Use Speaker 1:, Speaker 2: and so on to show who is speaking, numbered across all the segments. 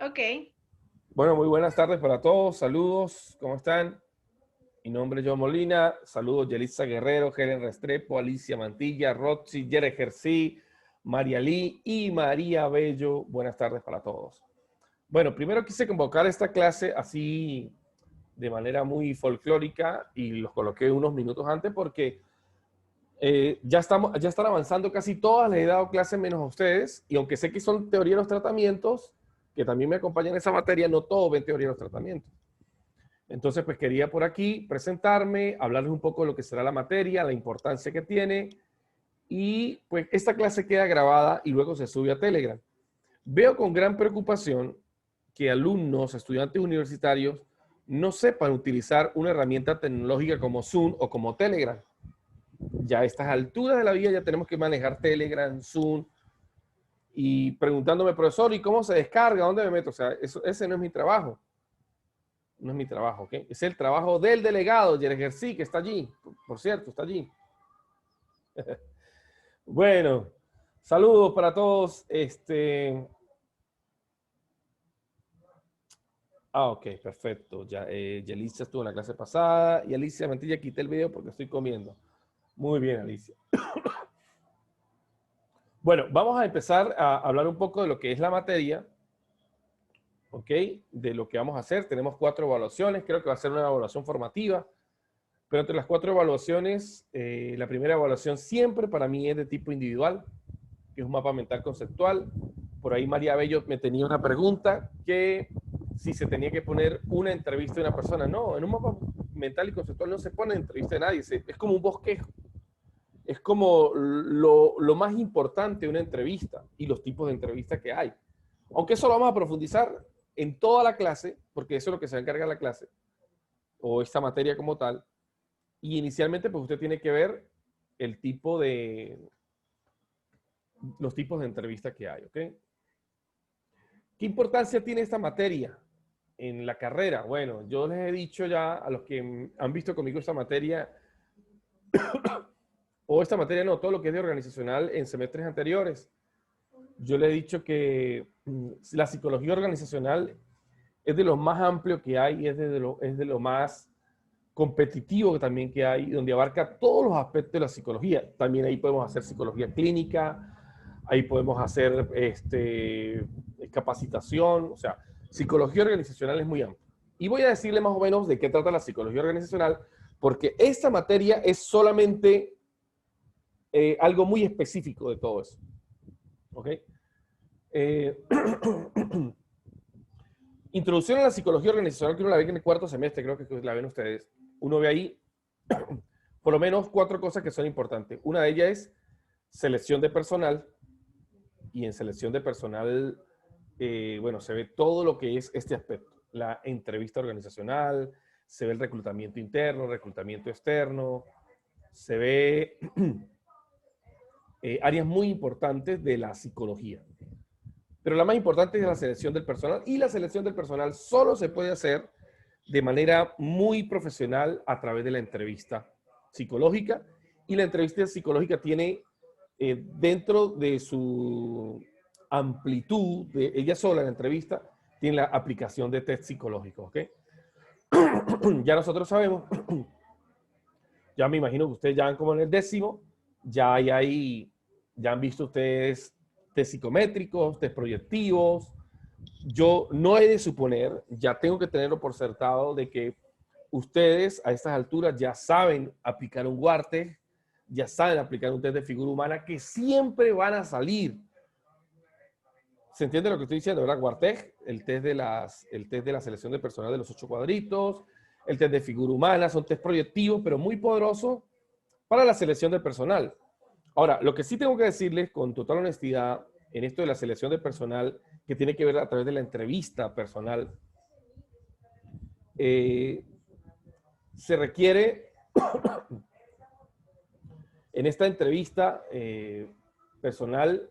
Speaker 1: Ok.
Speaker 2: Bueno, muy buenas tardes para todos. Saludos, ¿cómo están? Mi nombre es John Molina. Saludos, Yelitza Guerrero, Helen Restrepo, Alicia Mantilla, Roxy, Yere Jersey, María Lee y María Bello. Buenas tardes para todos. Bueno, primero quise convocar esta clase así de manera muy folclórica y los coloqué unos minutos antes porque ya están avanzando casi todas, les he dado clase menos a ustedes, y aunque sé que son teoría de los tratamientos, que también me acompañan en esa materia, no todos ven teoría de los tratamientos. Entonces, pues quería por aquí presentarme, hablarles un poco de lo que será la materia, la importancia que tiene, y pues esta clase queda grabada y luego se sube a Telegram. Veo con gran preocupación que alumnos, estudiantes universitarios, no sepan utilizar una herramienta tecnológica como Zoom o como Telegram. Ya a estas alturas de la vida ya tenemos que manejar Telegram, Zoom, y preguntándome, profesor, ¿y cómo se descarga? ¿Dónde me meto? O sea, ese no es mi trabajo. No es mi trabajo, ¿ok? Es el trabajo del delegado, Yere Jersey, que está allí. Por cierto, está allí. Bueno, saludos para todos. Ok, perfecto. Ya, Yelicia estuvo en la clase pasada y Alicia Mantilla, quité el video porque estoy comiendo. Muy bien, Alicia. Bueno, vamos a empezar a hablar un poco de lo que es la materia, ¿ok? De lo que vamos a hacer. Tenemos 4 evaluaciones, creo que va a ser una evaluación formativa, pero entre las 4 evaluaciones, la primera evaluación siempre para mí es de tipo individual, que es un mapa mental conceptual. Por ahí María Bello me tenía una pregunta que si se tenía que poner una entrevista de una persona. No, en un mapa mental y conceptual no se pone entrevista de nadie, es como un bosquejo. Es como lo más importante de una entrevista y los tipos de entrevistas que hay. Aunque eso lo vamos a profundizar en toda la clase, porque eso es lo que se encarga la clase, o esta materia como tal. Y inicialmente, pues usted tiene que ver el tipo de, los tipos de entrevistas que hay, ¿ok? ¿Qué importancia tiene esta materia en la carrera? Bueno, yo les he dicho ya a los que han visto conmigo esta materia, o esta materia no, todo lo que es de organizacional en semestres anteriores, yo le he dicho que la psicología organizacional es de lo más amplio que hay, es de lo más competitivo también que hay, donde abarca todos los aspectos de la psicología. También ahí podemos hacer psicología clínica, ahí podemos hacer capacitación, o sea, psicología organizacional es muy amplio. Y voy a decirle más o menos de qué trata la psicología organizacional, porque esta materia es solamente algo muy específico de todo eso. ¿Ok? Eh, Introducción a la psicología organizacional, que uno la ve en el cuarto semestre, creo que la ven ustedes. Uno ve ahí por lo menos 4 cosas que son importantes. Una de ellas es selección de personal, y en selección de personal, bueno, se ve todo lo que es este aspecto. La entrevista organizacional, se ve el reclutamiento interno, reclutamiento externo, se ve áreas muy importantes de la psicología. Pero la más importante es la selección del personal, y la selección del personal solo se puede hacer de manera muy profesional a través de la entrevista psicológica, y la entrevista psicológica tiene dentro de su amplitud, de ella sola, la entrevista, tiene la aplicación de test psicológicos, ¿ok? Ya nosotros sabemos, ya me imagino que ustedes ya van como en el 10º, ya hay ahí, ya han visto ustedes test psicométricos, test proyectivos. Yo no he de suponer, ya tengo que tenerlo por certado, de que ustedes a estas alturas ya saben aplicar un WARTEG, ya saben aplicar un test de figura humana, que siempre van a salir. ¿Se entiende lo que estoy diciendo, verdad? WARTEG, el test de la selección de personal de los 8 cuadritos, el test de figura humana, son test proyectivos, pero muy poderosos para la selección de personal. Ahora, lo que sí tengo que decirles con total honestidad en esto de la selección de personal, que tiene que ver a través de la entrevista personal, eh, se requiere en esta entrevista personal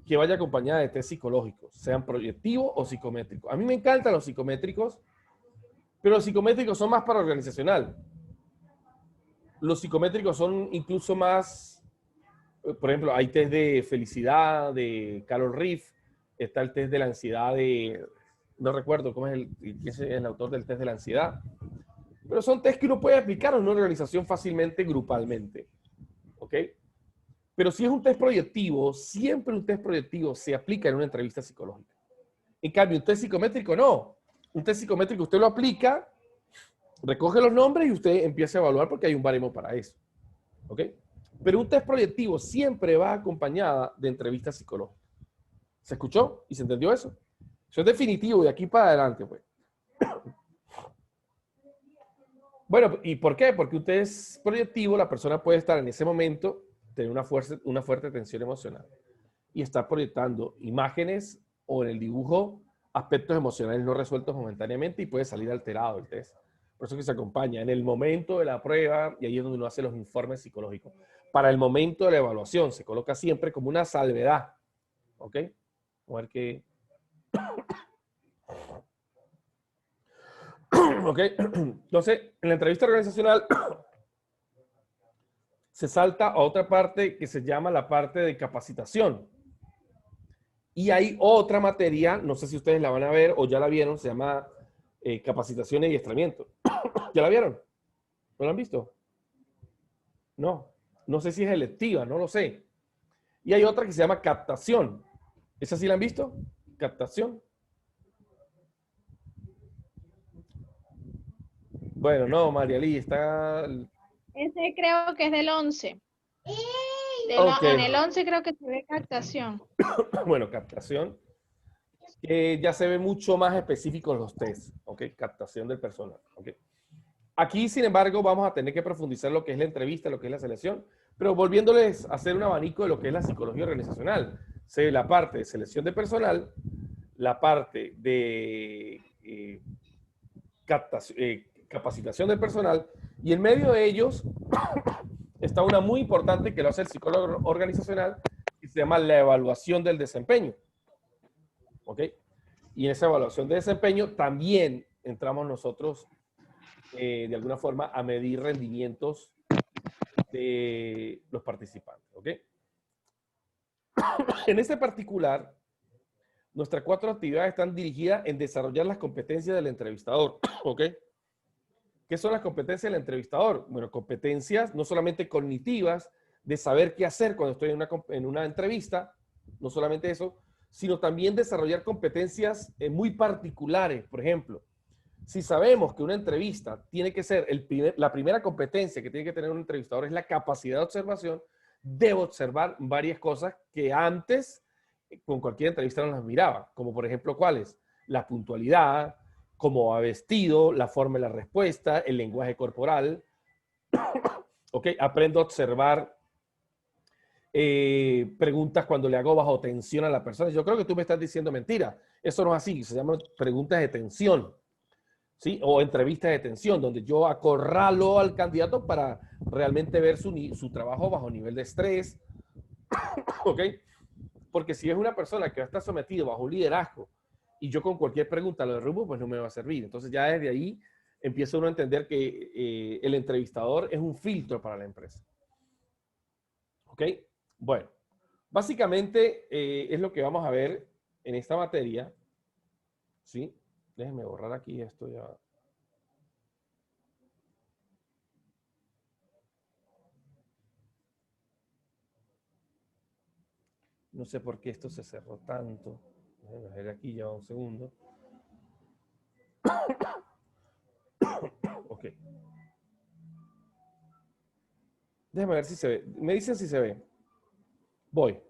Speaker 2: que vaya acompañada de test psicológicos, sean proyectivos o psicométricos. A mí me encantan los psicométricos, pero los psicométricos son más para organizacional. Los psicométricos son incluso más, por ejemplo, hay test de felicidad de Carol Reef, está el test de la ansiedad de, no recuerdo quién es el autor del test de la ansiedad, pero son test que uno puede aplicar en una organización fácilmente, grupalmente, ¿ok? Pero si es un test proyectivo, siempre un test proyectivo se aplica en una entrevista psicológica. En cambio, un test psicométrico no. Un test psicométrico usted lo aplica, recoge los nombres y usted empieza a evaluar porque hay un baremo para eso, ¿ok? Pero un test proyectivo siempre va acompañada de entrevistas psicológicas. ¿Se escuchó? ¿Y se entendió eso? Eso es definitivo de aquí para adelante, pues. Bueno, ¿y por qué? Porque un test proyectivo, la persona puede estar en ese momento, tener una fuerte tensión emocional y estar proyectando imágenes o en el dibujo aspectos emocionales no resueltos momentáneamente y puede salir alterado el test. Por eso que se acompaña en el momento de la prueba y ahí es donde uno hace los informes psicológicos. Para el momento de la evaluación se coloca siempre como una salvedad. ¿Ok? A ver qué... ¿Ok? Entonces, en la entrevista organizacional se salta a otra parte que se llama la parte de capacitación. Y hay otra materia, no sé si ustedes la van a ver o ya la vieron, se llama capacitación y adiestramiento. ¿Ya la vieron? ¿No la han visto? No. No sé si es electiva, no lo sé. Y hay otra que se llama captación. ¿Esa sí la han visto? Captación. Bueno, no, María Lee, está...
Speaker 1: Ese creo que es del 11.
Speaker 2: Ok.
Speaker 1: En el 11 creo que se ve captación.
Speaker 2: Bueno, captación. Ya se ve mucho más específicos los tests. Ok, captación del personal. Ok. Aquí, sin embargo, vamos a tener que profundizar lo que es la entrevista, lo que es la selección, pero volviéndoles a hacer un abanico de lo que es la psicología organizacional. Se ve la parte de selección de personal, la parte de capacitación del personal, y en medio de ellos está una muy importante que lo hace el psicólogo organizacional, que se llama la evaluación del desempeño. ¿Ok? Y en esa evaluación de desempeño también entramos nosotros de alguna forma a medir rendimientos de los participantes. ¿Ok? En este particular, nuestras 4 actividades están dirigidas en desarrollar las competencias del entrevistador. ¿Ok? ¿Qué son las competencias del entrevistador? Bueno, competencias no solamente cognitivas, de saber qué hacer cuando estoy en una entrevista, no solamente eso, sino también desarrollar competencias muy particulares. Por ejemplo, si sabemos que una entrevista tiene que ser la primera competencia que tiene que tener un entrevistador es la capacidad de observación, debo observar varias cosas que antes con cualquier entrevista no las miraba, como por ejemplo, ¿cuáles? La puntualidad, cómo va vestido, la forma de la respuesta, el lenguaje corporal. ¿Ok? Aprendo a observar preguntas cuando le hago bajo tensión a la persona. Yo creo que tú me estás diciendo mentira. Eso no es así. Se llaman preguntas de tensión. ¿Sí? O entrevistas de tensión, donde yo acorralo al candidato para realmente ver su trabajo bajo nivel de estrés. ¿Ok? Porque si es una persona que va a estar sometida bajo un liderazgo y yo con cualquier pregunta lo derrumbo, pues no me va a servir. Entonces ya desde ahí empieza uno a entender que el entrevistador es un filtro para la empresa. ¿Ok? Bueno, básicamente es lo que vamos a ver en esta materia. ¿Sí? Déjenme borrar aquí esto ya. No sé por qué esto se cerró tanto. Déjenme ver aquí ya un segundo. Ok. Déjenme ver si se ve. Me dicen si se ve. Voy.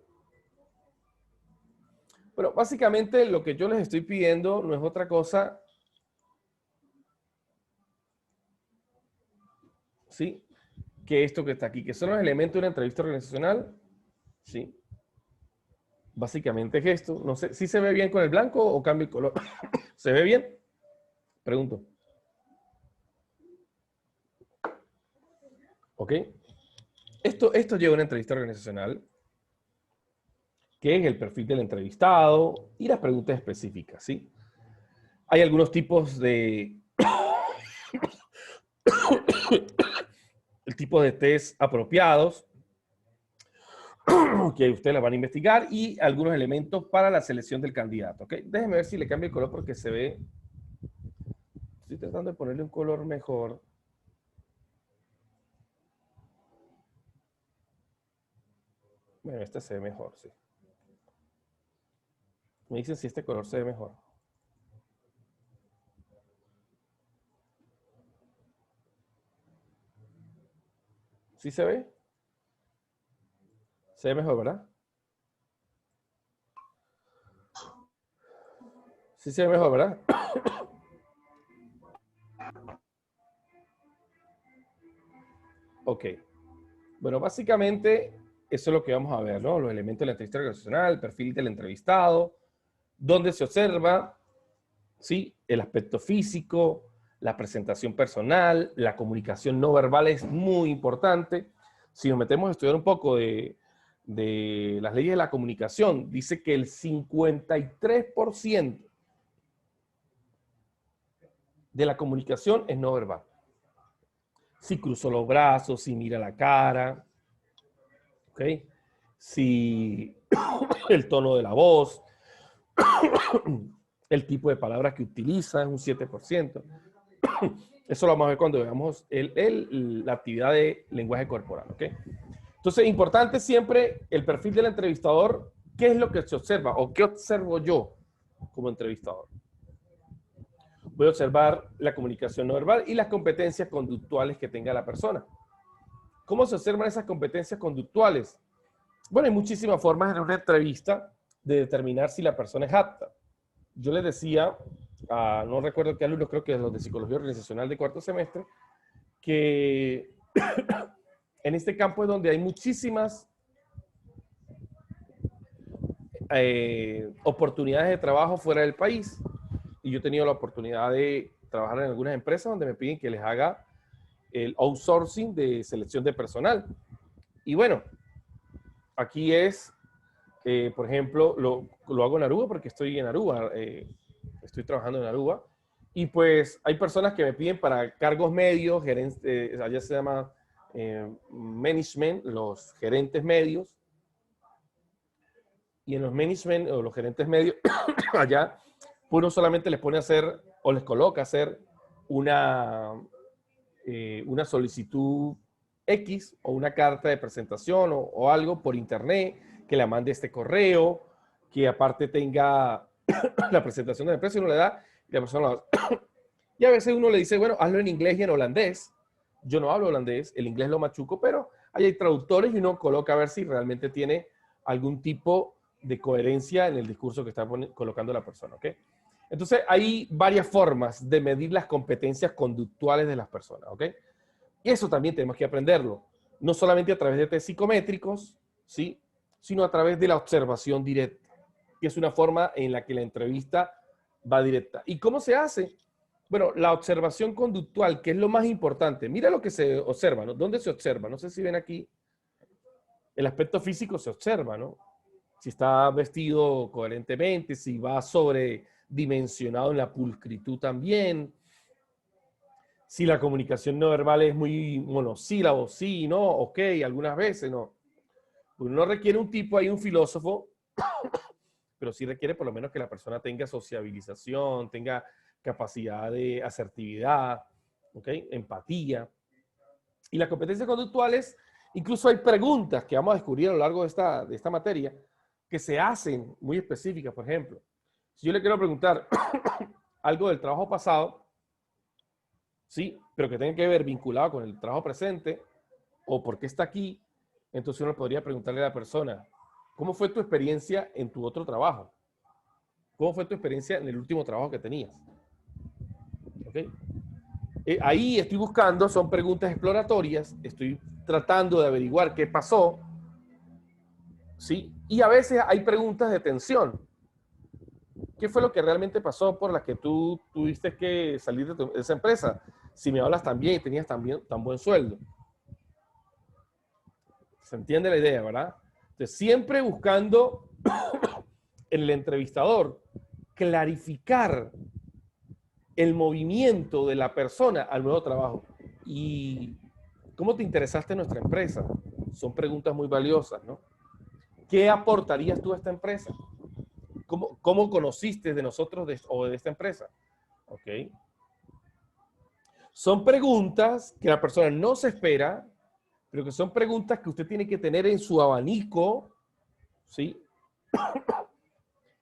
Speaker 2: Pero básicamente lo que yo les estoy pidiendo no es otra cosa, ¿sí? Que esto que está aquí, que son los elementos de una entrevista organizacional, ¿sí? Básicamente es esto. No sé si se ve bien con el blanco o cambio el color. ¿Se ve bien? Pregunto. ¿Ok? Esto lleva a una entrevista organizacional, que es el perfil del entrevistado y las preguntas específicas, ¿sí? Hay algunos tipos de... el tipo de test apropiados. que ustedes la van a investigar y algunos elementos para la selección del candidato. ¿Ok? Déjenme ver si le cambio el color porque se ve. Estoy tratando de ponerle un color mejor. Bueno, este se ve mejor, sí. Me dicen si este color se ve mejor. ¿Sí se ve? Se ve mejor, ¿verdad? Sí se ve mejor, ¿verdad? Ok. Bueno, básicamente eso es lo que vamos a ver, ¿no? Los elementos de la entrevista organizacional, el perfil del entrevistado, dónde se observa, ¿sí? El aspecto físico, la presentación personal, la comunicación no verbal es muy importante. Si nos metemos a estudiar un poco de las leyes de la comunicación, dice que el 53% de la comunicación es no verbal. Si cruzó los brazos, si mira la cara, ¿ok? Si el tono de la voz, el tipo de palabras que utiliza es un 7%. Eso lo vamos a ver cuando veamos la actividad de lenguaje corporal, ¿ok? Entonces, importante siempre el perfil del entrevistador. ¿Qué es lo que se observa o qué observo yo como entrevistador? Voy a observar la comunicación no verbal y las competencias conductuales que tenga la persona. ¿Cómo se observan esas competencias conductuales? Bueno, hay muchísimas formas en una entrevista de determinar si la persona es apta. Yo les decía, no recuerdo qué alumnos, creo que los de psicología organizacional de cuarto semestre, que en este campo es donde hay muchísimas oportunidades de trabajo fuera del país. Y yo he tenido la oportunidad de trabajar en algunas empresas donde me piden que les haga el outsourcing de selección de personal. Y bueno, aquí es, por ejemplo, lo hago en Aruba porque estoy en Aruba, estoy trabajando en Aruba. Y pues hay personas que me piden para cargos medios, allá se llama management, los gerentes medios. Y en los management o los gerentes medios, allá uno solamente les pone a hacer o les coloca a hacer una solicitud X o una carta de presentación o algo por internet, que la mande este correo, que aparte tenga la presentación de la empresa y uno le da y la persona lo hace. Y a veces uno le dice, bueno, hazlo en inglés y en holandés. Yo no hablo holandés, el inglés lo machuco, pero ahí hay traductores y uno coloca a ver si realmente tiene algún tipo de coherencia en el discurso que está colocando la persona, ¿ok? Entonces, hay varias formas de medir las competencias conductuales de las personas, ¿ok? Y eso también tenemos que aprenderlo. No solamente a través de test psicométricos, ¿sí? Sino a través de la observación directa, que es una forma en la que la entrevista va directa. ¿Y cómo se hace? Bueno, la observación conductual, que es lo más importante. Mira lo que se observa, ¿no? ¿Dónde se observa? No sé si ven aquí. El aspecto físico se observa, ¿no? Si está vestido coherentemente, si va sobredimensionado en la pulcritud también, si la comunicación no verbal es muy monosílabo, sí, no, ok, algunas veces no. Uno no requiere un tipo ahí, un filósofo, pero sí requiere por lo menos que la persona tenga sociabilización, tenga capacidad de asertividad, ¿ok? Empatía. Y las competencias conductuales, incluso hay preguntas que vamos a descubrir a lo largo de esta materia, que se hacen muy específicas. Por ejemplo, si yo le quiero preguntar algo del trabajo pasado, sí, pero que tenga que ver vinculado con el trabajo presente, o por qué está aquí, entonces uno podría preguntarle a la persona, ¿cómo fue tu experiencia en tu otro trabajo? ¿Cómo fue tu experiencia en el último trabajo que tenías? ¿Ok? Ahí estoy buscando, son preguntas exploratorias, estoy tratando de averiguar qué pasó, ¿sí? Y a veces hay preguntas de tensión. ¿Qué fue lo que realmente pasó por las que tú tuviste que salir de esa empresa? Si me hablas tan bien y tenías tan buen sueldo. ¿Se entiende la idea, verdad? Entonces, siempre buscando en el entrevistador clarificar el movimiento de la persona al nuevo trabajo. ¿Y cómo te interesaste en nuestra empresa? Son preguntas muy valiosas, ¿no? ¿qué aportarías tú a esta empresa? ¿Cómo conociste de nosotros o de esta empresa? ¿Ok? Son preguntas que la persona no se espera, pero que son preguntas que usted tiene que tener en su abanico, ¿sí?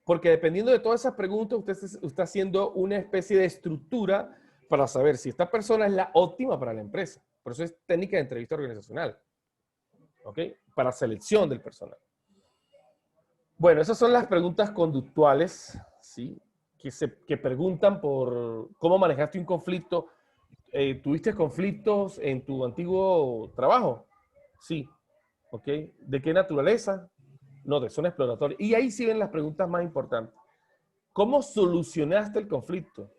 Speaker 2: Porque dependiendo de todas esas preguntas, usted está haciendo una especie de estructura para saber si esta persona es la óptima para la empresa. Por eso es técnica de entrevista organizacional, ¿ok? Para selección del personal. Bueno, esas son las preguntas conductuales, ¿sí? Que preguntan por cómo manejaste un conflicto. ¿Tuviste conflictos en tu antiguo trabajo? Sí. ¿Ok? ¿De qué naturaleza? No, de zona exploratoria. Y ahí sí ven las preguntas más importantes. ¿Cómo solucionaste el conflicto?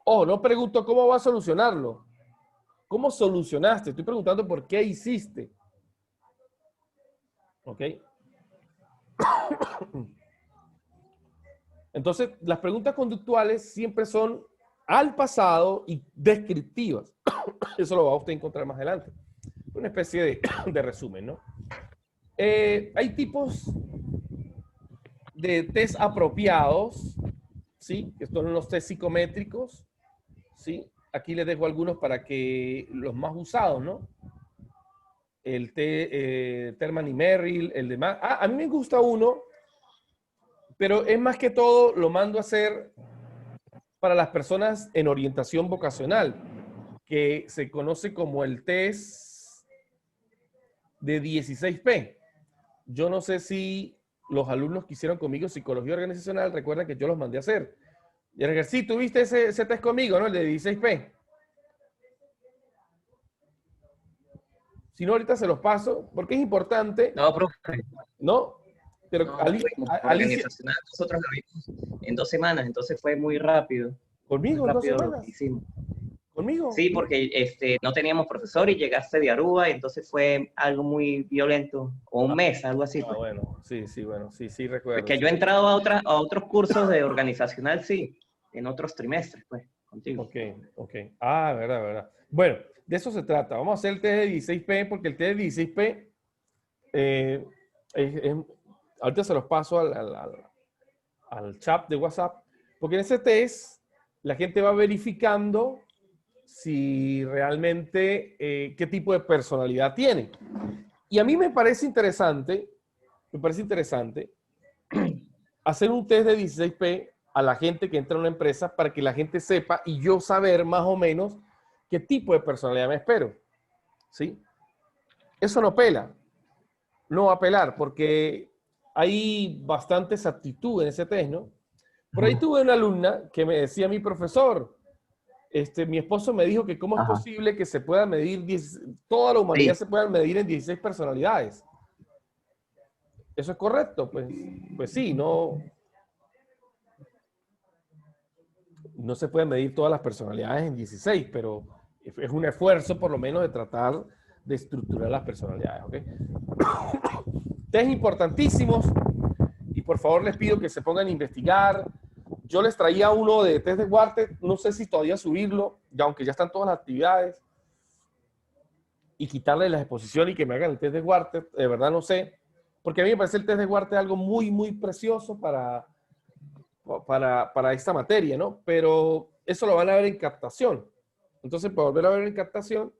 Speaker 2: Oh, no pregunto cómo va a solucionarlo. ¿Cómo solucionaste? Estoy preguntando por qué hiciste. ¿Ok? Entonces, las preguntas conductuales siempre son al pasado y descriptivas. Eso lo va a usted encontrar más adelante. Una especie de resumen, ¿no? Hay tipos de test apropiados, ¿sí? Que son los test psicométricos, ¿sí? Aquí les dejo algunos para que los más usados, ¿no? El Terman y Merrill, el de más. A mí me gusta uno, pero es más que todo lo mando a hacer para las personas en orientación vocacional, que se conoce como el test de 16P. Yo no sé si los alumnos que hicieron conmigo psicología organizacional recuerdan que yo los mandé a hacer. Y el sí, tuviste ese test conmigo, ¿no? El de 16P. Si no, ahorita se los paso, porque es importante.
Speaker 3: No, profe.
Speaker 2: ¿No? Pero
Speaker 3: No,
Speaker 2: Alicia,
Speaker 3: organizacional, nosotros lo vimos en 2 semanas, entonces fue muy rápido.
Speaker 2: ¿conmigo
Speaker 3: Muy
Speaker 2: en 2
Speaker 3: rápido
Speaker 2: semanas?
Speaker 3: lo que hicimos.
Speaker 2: ¿Conmigo?
Speaker 3: Sí, porque no teníamos profesor y llegaste de Aruba, y entonces fue algo muy violento, o un mes, algo así. Pues.
Speaker 2: Bueno, sí, recuerdo.
Speaker 3: Porque yo he entrado a otros cursos de organizacional, sí, en otros trimestres, pues, contigo.
Speaker 2: Ok. Ah, verdad. Bueno, de eso se trata. Vamos a hacer el test de 16P, porque el test de 16P, ahorita se los paso al chat de WhatsApp, porque en ese test la gente va verificando si realmente qué tipo de personalidad tiene. Y a mí me parece interesante hacer un test de 16P a la gente que entra a una empresa para que la gente sepa y yo saber más o menos qué tipo de personalidad me espero. ¿Sí? Eso no va a pelar porque hay bastantes aptitudes en ese test, ¿no? Por ahí tuve una alumna que me decía, mi profesor, mi esposo me dijo que cómo es posible que se pueda medir, toda la humanidad se pueda medir en 16 personalidades. ¿Eso es correcto? Pues sí, no se pueden medir todas las personalidades en 16, pero es un esfuerzo por lo menos de tratar de estructurar las personalidades, ¿ok? Test importantísimos y por favor les pido que se pongan a investigar. Yo les traía uno de test de Wharton, no sé si todavía subirlo, ya aunque ya están todas las actividades, y quitarle la exposición y que me hagan el test de Wharton, de verdad no sé, porque a mí me parece el test de Wharton algo muy, muy precioso para esta materia, ¿no? Pero eso lo van a ver en captación. Entonces, para volver a ver en captación,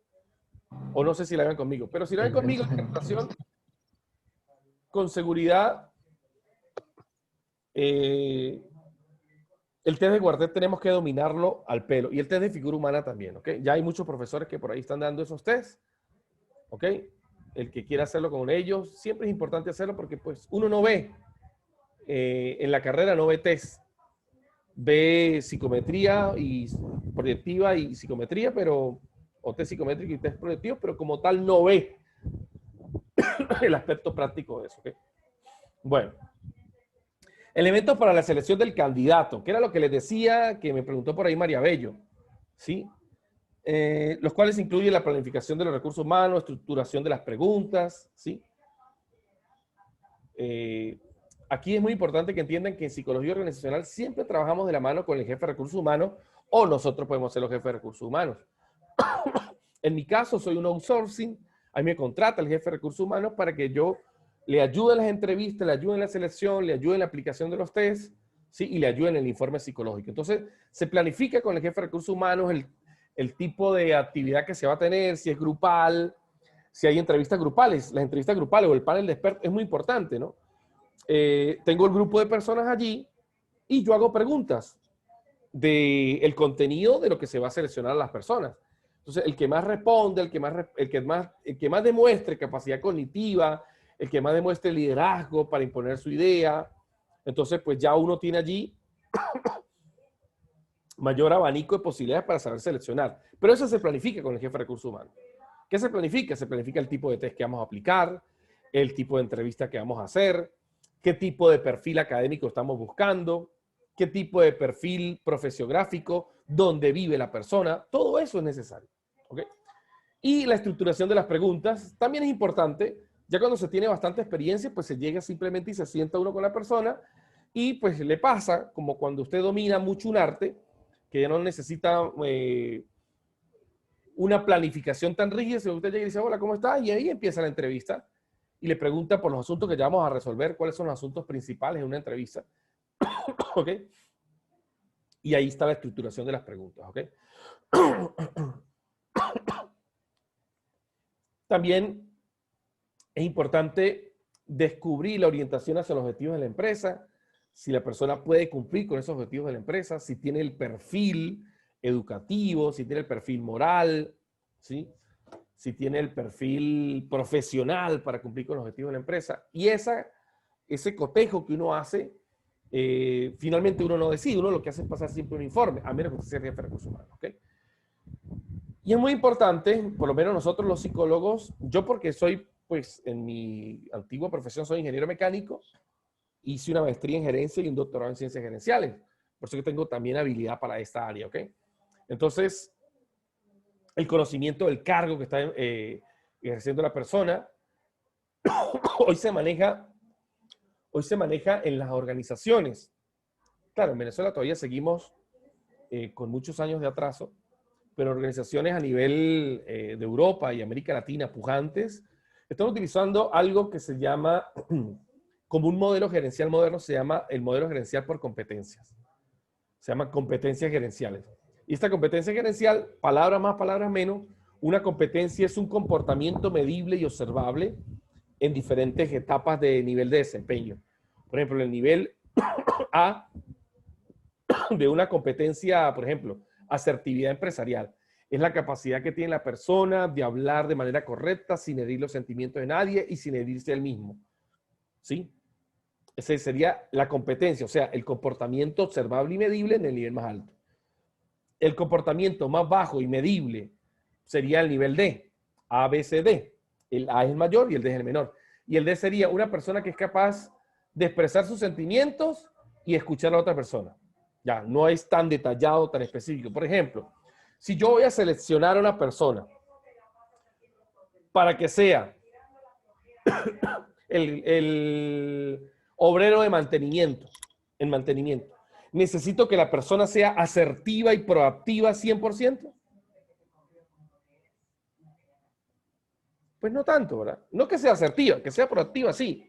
Speaker 2: o no sé si la ven conmigo, pero si la ven conmigo en captación, con seguridad, el test de Guardet tenemos que dominarlo al pelo. Y el test de figura humana también, ¿ok? Ya hay muchos profesores que por ahí están dando esos tests, ¿ok? El que quiera hacerlo con ellos, siempre es importante hacerlo porque pues uno no ve, en la carrera no ve test. Ve psicometría y proyectiva y psicometría, pero, o test psicométrico y test proyectivo, pero como tal no ve el aspecto práctico de eso, ¿ok? Bueno. Elementos para la selección del candidato, que era lo que les decía, que me preguntó por ahí María Bello, ¿sí? Los cuales incluyen la planificación de los recursos humanos, estructuración de las preguntas, ¿sí? Aquí es muy importante que entiendan que en psicología organizacional siempre trabajamos de la mano con el jefe de recursos humanos o nosotros podemos ser los jefes de recursos humanos. En mi caso, soy un outsourcing, a mí me contrata el jefe de recursos humanos para que yo le ayuda en las entrevistas, le ayuda en la selección, le ayuda en la aplicación de los tests, ¿sí? Y le ayuda en el informe psicológico. Entonces, se planifica con el jefe de recursos humanos el tipo de actividad que se va a tener, si es grupal, si hay entrevistas grupales. Las entrevistas grupales o el panel de expertos es muy importante, ¿no? Tengo el grupo de personas allí y yo hago preguntas del contenido de lo que se va a seleccionar a las personas. Entonces, el que más responde, el que más demuestre capacidad cognitiva, el que más demuestre liderazgo para imponer su idea, entonces pues ya uno tiene allí mayor abanico de posibilidades para saber seleccionar. Pero eso se planifica con el jefe de recursos humanos. ¿Qué se planifica? Se planifica el tipo de test que vamos a aplicar, el tipo de entrevista que vamos a hacer, qué tipo de perfil académico estamos buscando, qué tipo de perfil profesiográfico, dónde vive la persona. Todo eso es necesario. ¿Okay? Y la estructuración de las preguntas también es importante. Ya cuando se tiene bastante experiencia, pues se llega simplemente y se sienta uno con la persona y pues le pasa como cuando usted domina mucho un arte, que ya no necesita una planificación tan rígida, sino usted llega y dice, hola, ¿cómo está? Y ahí empieza la entrevista y le pregunta por los asuntos que ya vamos a resolver, cuáles son los asuntos principales en una entrevista. ¿Ok? Y ahí está la estructuración de las preguntas. ¿Ok? También es importante descubrir la orientación hacia los objetivos de la empresa, si la persona puede cumplir con esos objetivos de la empresa, si tiene el perfil educativo, si tiene el perfil moral, ¿sí? Si tiene el perfil profesional para cumplir con los objetivos de la empresa. Y ese cotejo que uno hace, finalmente uno no decide, uno lo que hace es pasar siempre un informe, a menos que usted sea jefe de recursos humanos. ¿Okay? Y es muy importante, por lo menos nosotros los psicólogos, yo porque soy, pues en mi antigua profesión soy ingeniero mecánico, hice una maestría en gerencia y un doctorado en ciencias gerenciales. Por eso que tengo también habilidad para esta área, ¿ok? Entonces, el conocimiento del cargo que está ejerciendo la persona, hoy se maneja en las organizaciones. Claro, en Venezuela todavía seguimos con muchos años de atraso, pero organizaciones a nivel de Europa y América Latina pujantes están utilizando algo que se llama, como un modelo gerencial moderno, se llama el modelo gerencial por competencias. Se llama competencias gerenciales. Y esta competencia gerencial, palabras más, palabras menos, una competencia es un comportamiento medible y observable en diferentes etapas de nivel de desempeño. Por ejemplo, el nivel A de una competencia, por ejemplo, asertividad empresarial. Es la capacidad que tiene la persona de hablar de manera correcta, sin herir los sentimientos de nadie y sin herirse él mismo. ¿Sí? Esa sería la competencia, o sea, el comportamiento observable y medible en el nivel más alto. El comportamiento más bajo y medible sería el nivel D, A, B, C, D. El A es el mayor y el D es el menor. Y el D sería una persona que es capaz de expresar sus sentimientos y escuchar a la otra persona. Ya, no es tan detallado, tan específico. Por ejemplo, si yo voy a seleccionar a una persona para que sea el obrero de mantenimiento, en mantenimiento, ¿necesito que la persona sea asertiva y proactiva 100%? Pues no tanto, ¿verdad? No que sea asertiva, que sea proactiva, sí.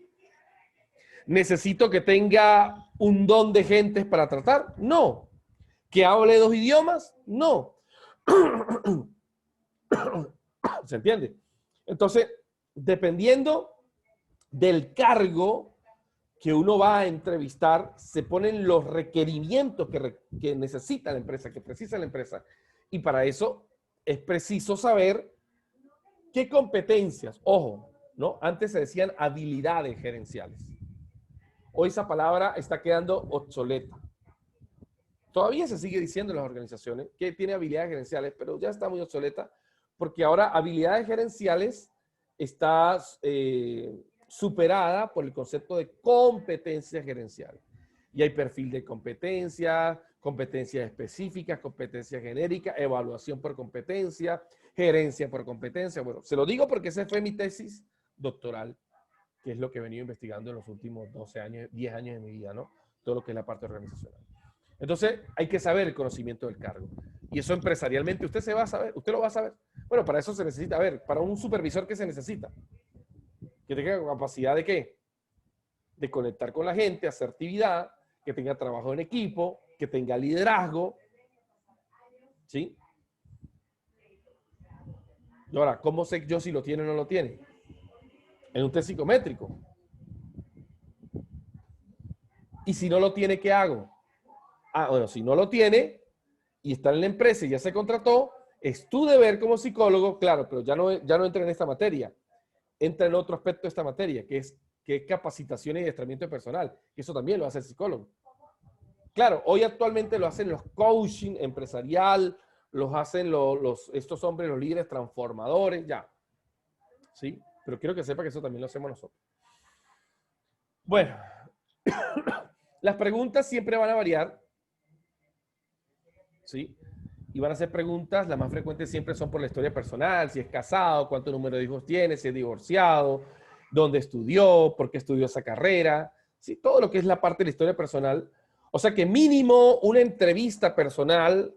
Speaker 2: ¿Necesito que tenga un don de gentes para tratar? No. ¿Que hable 2 idiomas? No. ¿Se entiende? Entonces, dependiendo del cargo que uno va a entrevistar, se ponen los requerimientos que necesita la empresa, que precisa la empresa. Y para eso es preciso saber qué competencias, ojo, ¿no? Antes se decían habilidades gerenciales. Hoy esa palabra está quedando obsoleta. Todavía se sigue diciendo en las organizaciones que tiene habilidades gerenciales, pero ya está muy obsoleta porque ahora habilidades gerenciales está superada por el concepto de competencias gerenciales. Y hay perfil de competencia, competencias específicas, competencias genéricas, evaluación por competencia, gerencia por competencia. Bueno, se lo digo porque esa fue mi tesis doctoral, que es lo que he venido investigando en los últimos 12 años, 10 años de mi vida, ¿no? Todo lo que es la parte organizacional. Entonces, hay que saber el conocimiento del cargo. Y eso empresarialmente usted se va a saber, usted lo va a saber. Bueno, para eso se necesita, a ver, para un supervisor, ¿qué se necesita? Que tenga capacidad de ¿qué? De conectar con la gente, asertividad, que tenga trabajo en equipo, que tenga liderazgo. ¿Sí? Y ahora, ¿cómo sé yo si lo tiene o no lo tiene? En un test psicométrico. Y si no lo tiene, ¿qué hago? Ah, bueno, si no lo tiene y está en la empresa y ya se contrató, es tu deber como psicólogo, claro, pero ya no entra en esta materia. Entra en otro aspecto de esta materia, que es capacitación y adiestramiento personal. Que eso también lo hace el psicólogo. Claro, hoy actualmente lo hacen los coaching empresarial, los hacen estos hombres, los líderes transformadores, ya. ¿Sí? Pero quiero que sepa que eso también lo hacemos nosotros. Bueno, las preguntas siempre van a variar. ¿Sí? Y van a ser preguntas, las más frecuentes siempre son por la historia personal, si es casado, cuánto número de hijos tiene, si es divorciado, dónde estudió, por qué estudió esa carrera, ¿sí? Todo lo que es la parte de la historia personal. O sea que mínimo una entrevista personal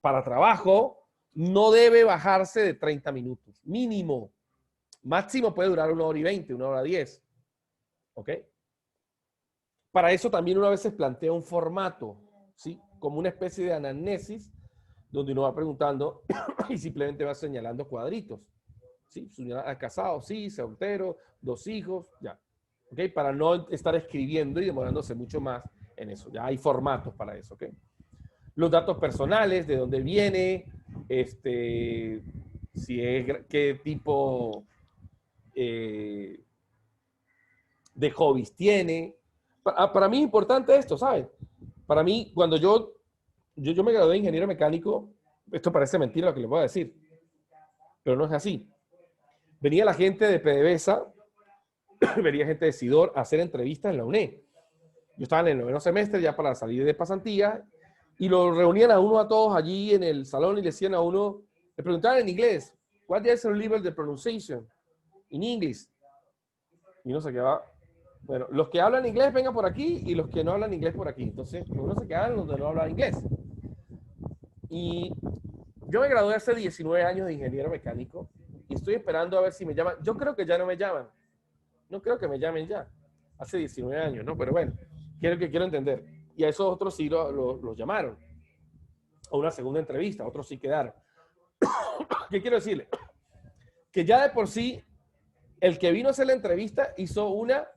Speaker 2: para trabajo no debe bajarse de 30 minutos. Mínimo. Máximo puede durar 1 hora y 20, 1 hora 10. ¿Ok? Para eso también uno a veces plantea un formato, ¿sí? Como una especie de anamnesis, donde uno va preguntando y simplemente va señalando cuadritos. ¿Sí? Casado, sí, soltero, 2 hijos, ya. ¿Ok? Para no estar escribiendo y demorándose mucho más en eso. Ya hay formatos para eso, ¿ok? Los datos personales, de dónde viene, si es, qué tipo de hobbies tiene. Para mí es importante esto, ¿sabes? Para mí, cuando yo me gradué de ingeniero mecánico, esto parece mentira lo que les voy a decir, pero no es así. Venía la gente de PDVSA, venía gente de SIDOR a hacer entrevistas en la UNED. Yo estaba en el 9º semestre ya para salir de pasantía y lo reunían a uno a todos allí en el salón y le decían a uno, le preguntaban en inglés, what is your level de pronunciation in English? Y uno se quedaba, bueno, los que hablan inglés vengan por aquí y los que no hablan inglés por aquí. Entonces, uno se quedaba donde no hablaba inglés. Y yo me gradué hace 19 años de ingeniero mecánico y estoy esperando a ver si me llaman. Yo creo que ya no me llaman. No creo que me llamen ya. Hace 19 años, ¿no? Pero bueno, quiero entender. Y a esos otros sí los llamaron. A una segunda entrevista, otros sí quedaron. ¿Qué quiero decirle? Que ya de por sí, el que vino a hacer la entrevista hizo una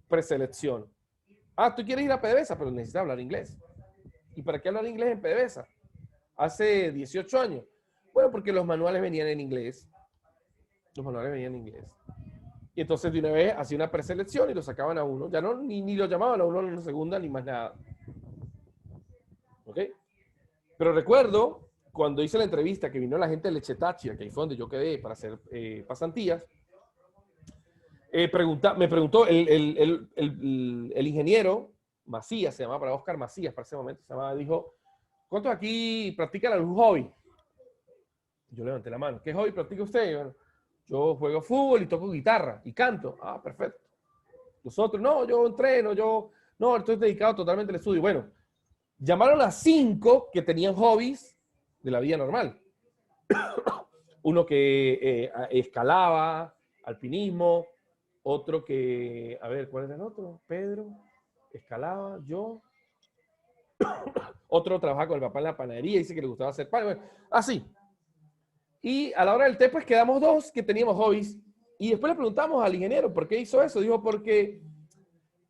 Speaker 2: preselección. Ah, tú quieres ir a PDVSA, pero necesitas hablar inglés. ¿Y para qué hablar inglés en PDVSA? Hace 18 años. Bueno, porque los manuales venían en inglés. Los manuales venían en inglés. Y entonces de una vez hacía una preselección y lo sacaban a uno. Ya no, ni lo llamaban a uno en una segunda ni más nada. ¿Ok? Pero recuerdo cuando hice la entrevista que vino la gente de Leche Táchira, que ahí fue donde yo quedé para hacer pasantías. Me preguntó el ingeniero Macías, se llamaba para Oscar Macías para ese momento, dijo, ¿cuántos aquí practican algún hobby? Yo levanté la mano. ¿Qué hobby practica usted? Bueno, yo juego fútbol y toco guitarra y canto. Ah, perfecto. Nosotros, no, yo entreno, no, estoy dedicado totalmente al estudio. Bueno, llamaron a 5 que tenían hobbies de la vida normal. Uno que escalaba, alpinismo, otro que, a ver, ¿cuál es el otro? Pedro, escalaba, yo. Otro trabajaba con el papá en la panadería, dice que le gustaba hacer pan. Bueno, así. Y a la hora del té, pues quedamos 2 que teníamos hobbies. Y después le preguntamos al ingeniero, ¿por qué hizo eso? Dijo, porque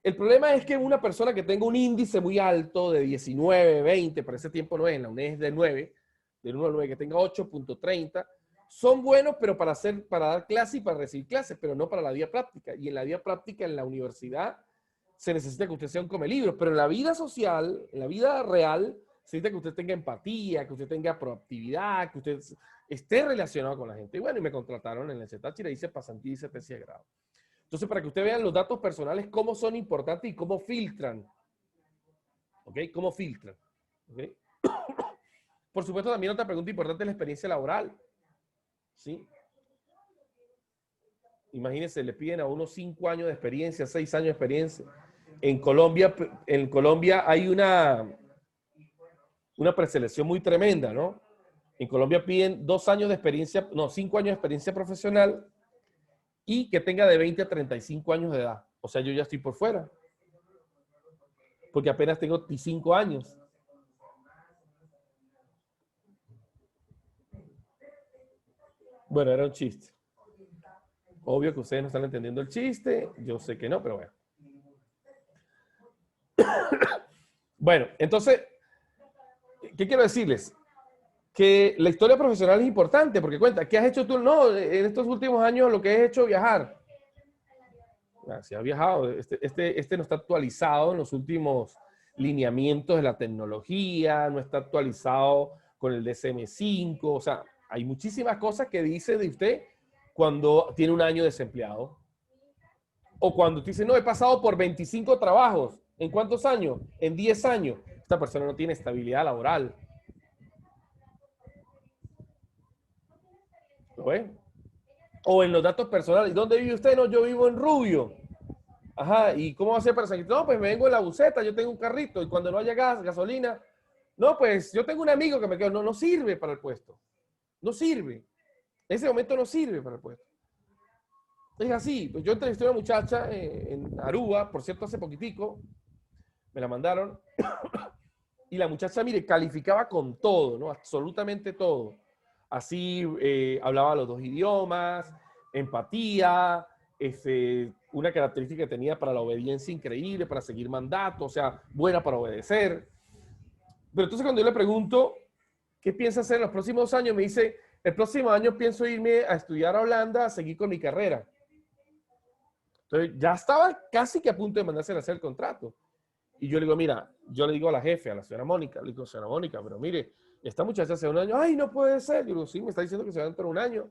Speaker 2: el problema es que una persona que tenga un índice muy alto de 19, 20, para ese tiempo no es, en la UNED es de 9, del 1 al 9, que tenga 8.30, son buenos, pero para dar clase y para recibir clases, pero no para la vida práctica. Y en la vida práctica, en la universidad, se necesita que usted sea un come libros, pero en la vida social, en la vida real, se necesita que usted tenga empatía, que usted tenga proactividad, que usted esté relacionado con la gente. Y bueno, y me contrataron en el Táchira, hice pasantía y hice tesis de grado. Entonces, para que usted vean los datos personales, cómo son importantes y cómo filtran. ¿Ok? ¿Cómo filtran? ¿Ok? Por supuesto, también otra pregunta importante es la experiencia laboral. ¿Sí? Imagínense, le piden a uno 5 años de experiencia, 6 años de experiencia. En Colombia hay una preselección muy tremenda, ¿no? En Colombia piden 2 años de experiencia, no, 5 años de experiencia profesional y que tenga de 20 a 35 años de edad. O sea, yo ya estoy por fuera. Porque apenas tengo 5 años. Bueno, era un chiste. Obvio que ustedes no están entendiendo el chiste. Yo sé que no, pero bueno. Bueno, entonces, ¿qué quiero decirles? Que la historia profesional es importante porque cuenta, ¿qué has hecho tú? No, en estos últimos años lo que he hecho es viajar. Si has viajado, este no está actualizado en los últimos lineamientos de la tecnología, no está actualizado con el DSM-5, o sea, hay muchísimas cosas que dice de usted cuando tiene un año desempleado. O cuando usted dice, no, he pasado por 25 trabajos. ¿En cuántos años? En 10 años. Esta persona no tiene estabilidad laboral. ¿Lo ven? O en los datos personales. ¿Dónde vive usted? No, yo vivo en Rubio. Ajá, ¿y cómo va a ser para salir? No, pues me vengo en la buseta, yo tengo un carrito y cuando no haya gas, gasolina, no, pues yo tengo un amigo que me quedó, no sirve para el puesto. No sirve. Ese momento no sirve para el puesto. Es así, pues yo entrevisté a una muchacha en Aruba, por cierto, hace poquitico, me la mandaron, y la muchacha, mire, calificaba con todo, ¿no? Absolutamente todo. Así hablaba los 2 idiomas, empatía, una característica que tenía para la obediencia increíble, para seguir mandatos, o sea, buena para obedecer. Pero entonces cuando yo le pregunto, ¿qué piensa hacer en los próximos años? Me dice, el próximo año pienso irme a estudiar a Holanda, a seguir con mi carrera. Entonces ya estaba casi que a punto de mandarse a hacer el contrato. Y yo le digo, mira, yo le digo a la jefe, a la señora Mónica, le digo, señora Mónica, pero mire, esta muchacha hace un año, ay, no puede ser. Yo digo, sí, me está diciendo que se va dentro de un año.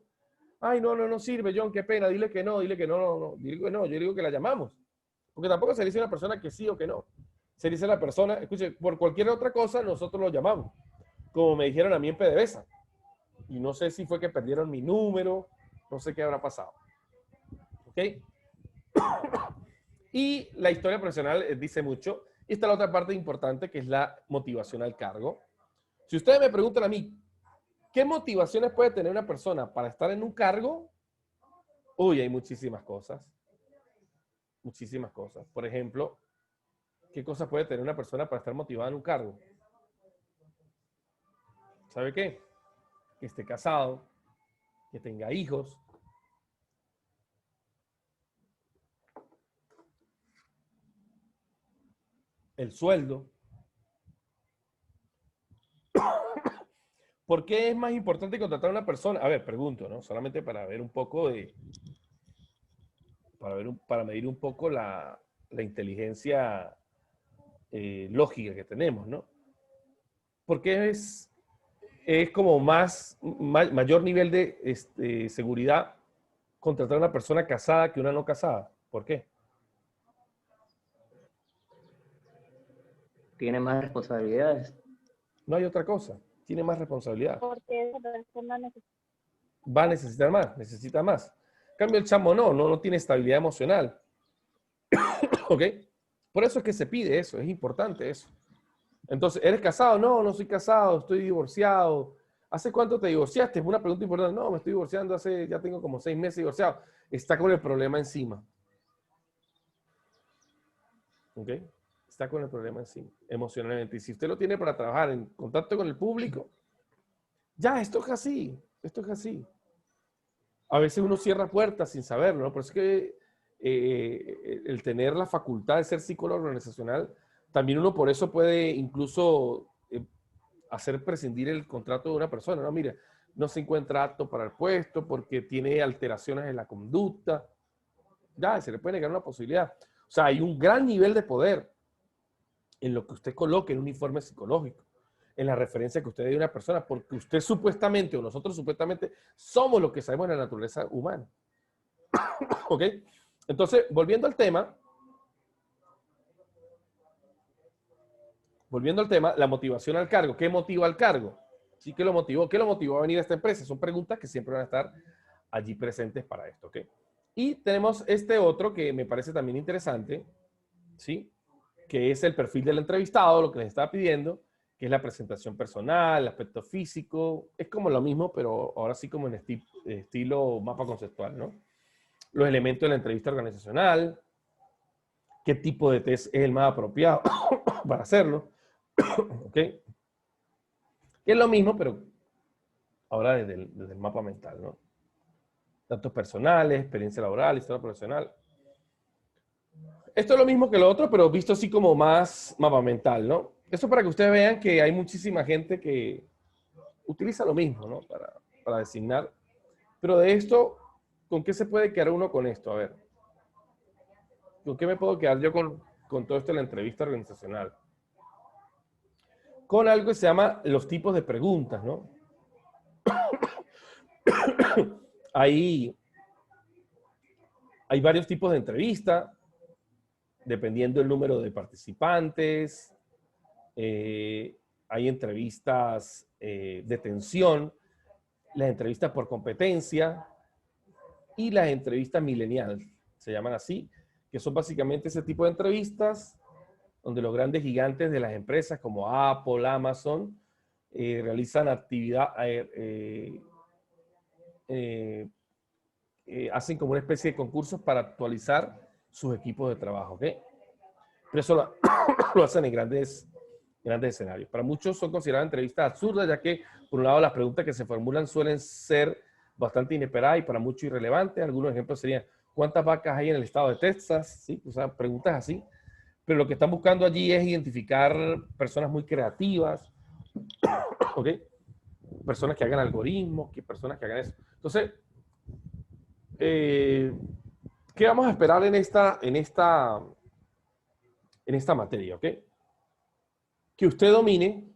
Speaker 2: Ay, no sirve, John, qué pena, dile que no, dile que no. Digo, no, yo digo que la llamamos. Porque tampoco se dice a una persona que sí o que no. Se dice a la persona, escuche, por cualquier otra cosa, nosotros lo llamamos. Como me dijeron a mí en PDVSA. Y no sé si fue que perdieron mi número, no sé qué habrá pasado. ¿Ok? Y la historia profesional dice mucho. Y está la otra parte importante, que es la motivación al cargo. Si ustedes me preguntan a mí, ¿qué motivaciones puede tener una persona para estar en un cargo? Uy, hay muchísimas cosas. Muchísimas cosas. Por ejemplo, ¿qué cosas puede tener una persona para estar motivada en un cargo? ¿Sabe qué? Que esté casado, que tenga hijos. El sueldo. ¿Por qué es más importante contratar a una persona? A ver, pregunto, ¿no? Solamente para ver un poco de... Para medir un poco la inteligencia lógica que tenemos, ¿no? Porque es como mayor nivel de seguridad contratar a una persona casada que una no casada. ¿Por qué?
Speaker 3: Tiene más responsabilidades.
Speaker 2: No hay otra cosa. Tiene más responsabilidad.
Speaker 1: Porque esa persona
Speaker 2: Va a necesitar más, necesita más. En cambio, el chamo no tiene estabilidad emocional. ¿Ok? Por eso es que se pide eso, es importante eso. Entonces, ¿eres casado? No, no soy casado, estoy divorciado. ¿Hace cuánto te divorciaste? Es una pregunta importante. No, me estoy divorciando ya tengo como 6 meses divorciado. Está con el problema encima. ¿Ok? Está con el problema encima, emocionalmente. Y si usted lo tiene para trabajar en contacto con el público, ya, esto es así, esto es así. A veces uno cierra puertas sin saberlo, ¿no? Por eso es que el tener la facultad de ser psicólogo organizacional, también uno por eso puede incluso hacer prescindir el contrato de una persona, ¿no? Mire, no se encuentra apto para el puesto porque tiene alteraciones en la conducta. Ya, se le puede negar una posibilidad. O sea, hay un gran nivel de poder en lo que usted coloque en un informe psicológico, en la referencia que usted dé a una persona, porque usted supuestamente, o nosotros supuestamente, somos lo que sabemos de la naturaleza humana. ¿Ok? Entonces, volviendo al tema, la motivación al cargo. ¿Qué motiva al cargo? ¿Sí? ¿Qué lo motivó? ¿Qué lo motivó a venir a esta empresa? Son preguntas que siempre van a estar allí presentes para esto, ¿ok? Y tenemos este otro que me parece también interesante, ¿sí? Que es el perfil del entrevistado, lo que les estaba pidiendo, que es la presentación personal, el aspecto físico. Es como lo mismo, pero ahora sí como en estilo mapa conceptual, ¿no? los elementos de la entrevista organizacional, qué tipo de test es el más apropiado para hacerlo, ¿ok? Que es lo mismo, pero ahora desde el mapa mental, ¿no? Datos personales, experiencia laboral, historia profesional. Esto es lo mismo que lo otro, pero visto así como más mapa mental, ¿no? Esto para que ustedes vean que hay muchísima gente que utiliza lo mismo, ¿no? Para designar. Pero de esto, ¿con qué se puede quedar uno con esto? A ver. ¿Con qué me puedo quedar yo con todo esto de la entrevista organizacional? Con algo que se llama los tipos de preguntas, ¿no? Hay varios tipos de entrevista, dependiendo del número de participantes. Hay entrevistas de tensión, las entrevistas por competencia y las entrevistas millennials, se llaman así, que son básicamente ese tipo de entrevistas donde los grandes gigantes de las empresas como Apple, Amazon, realizan hacen como una especie de concursos para actualizar sus equipos de trabajo, ¿ok? Pero eso lo hacen en grandes escenarios. Para muchos son consideradas entrevistas absurdas, ya que, por un lado, las preguntas que se formulan suelen ser bastante inesperadas y para muchos irrelevantes. Algunos ejemplos serían, ¿cuántas vacas hay en el estado de Texas? ¿Sí? O sea, preguntas así. Pero lo que están buscando allí es identificar personas muy creativas, ¿ok? Personas que hagan algoritmos, personas que hagan eso. Entonces, ¿qué vamos a esperar en esta materia, ¿ok? Que usted domine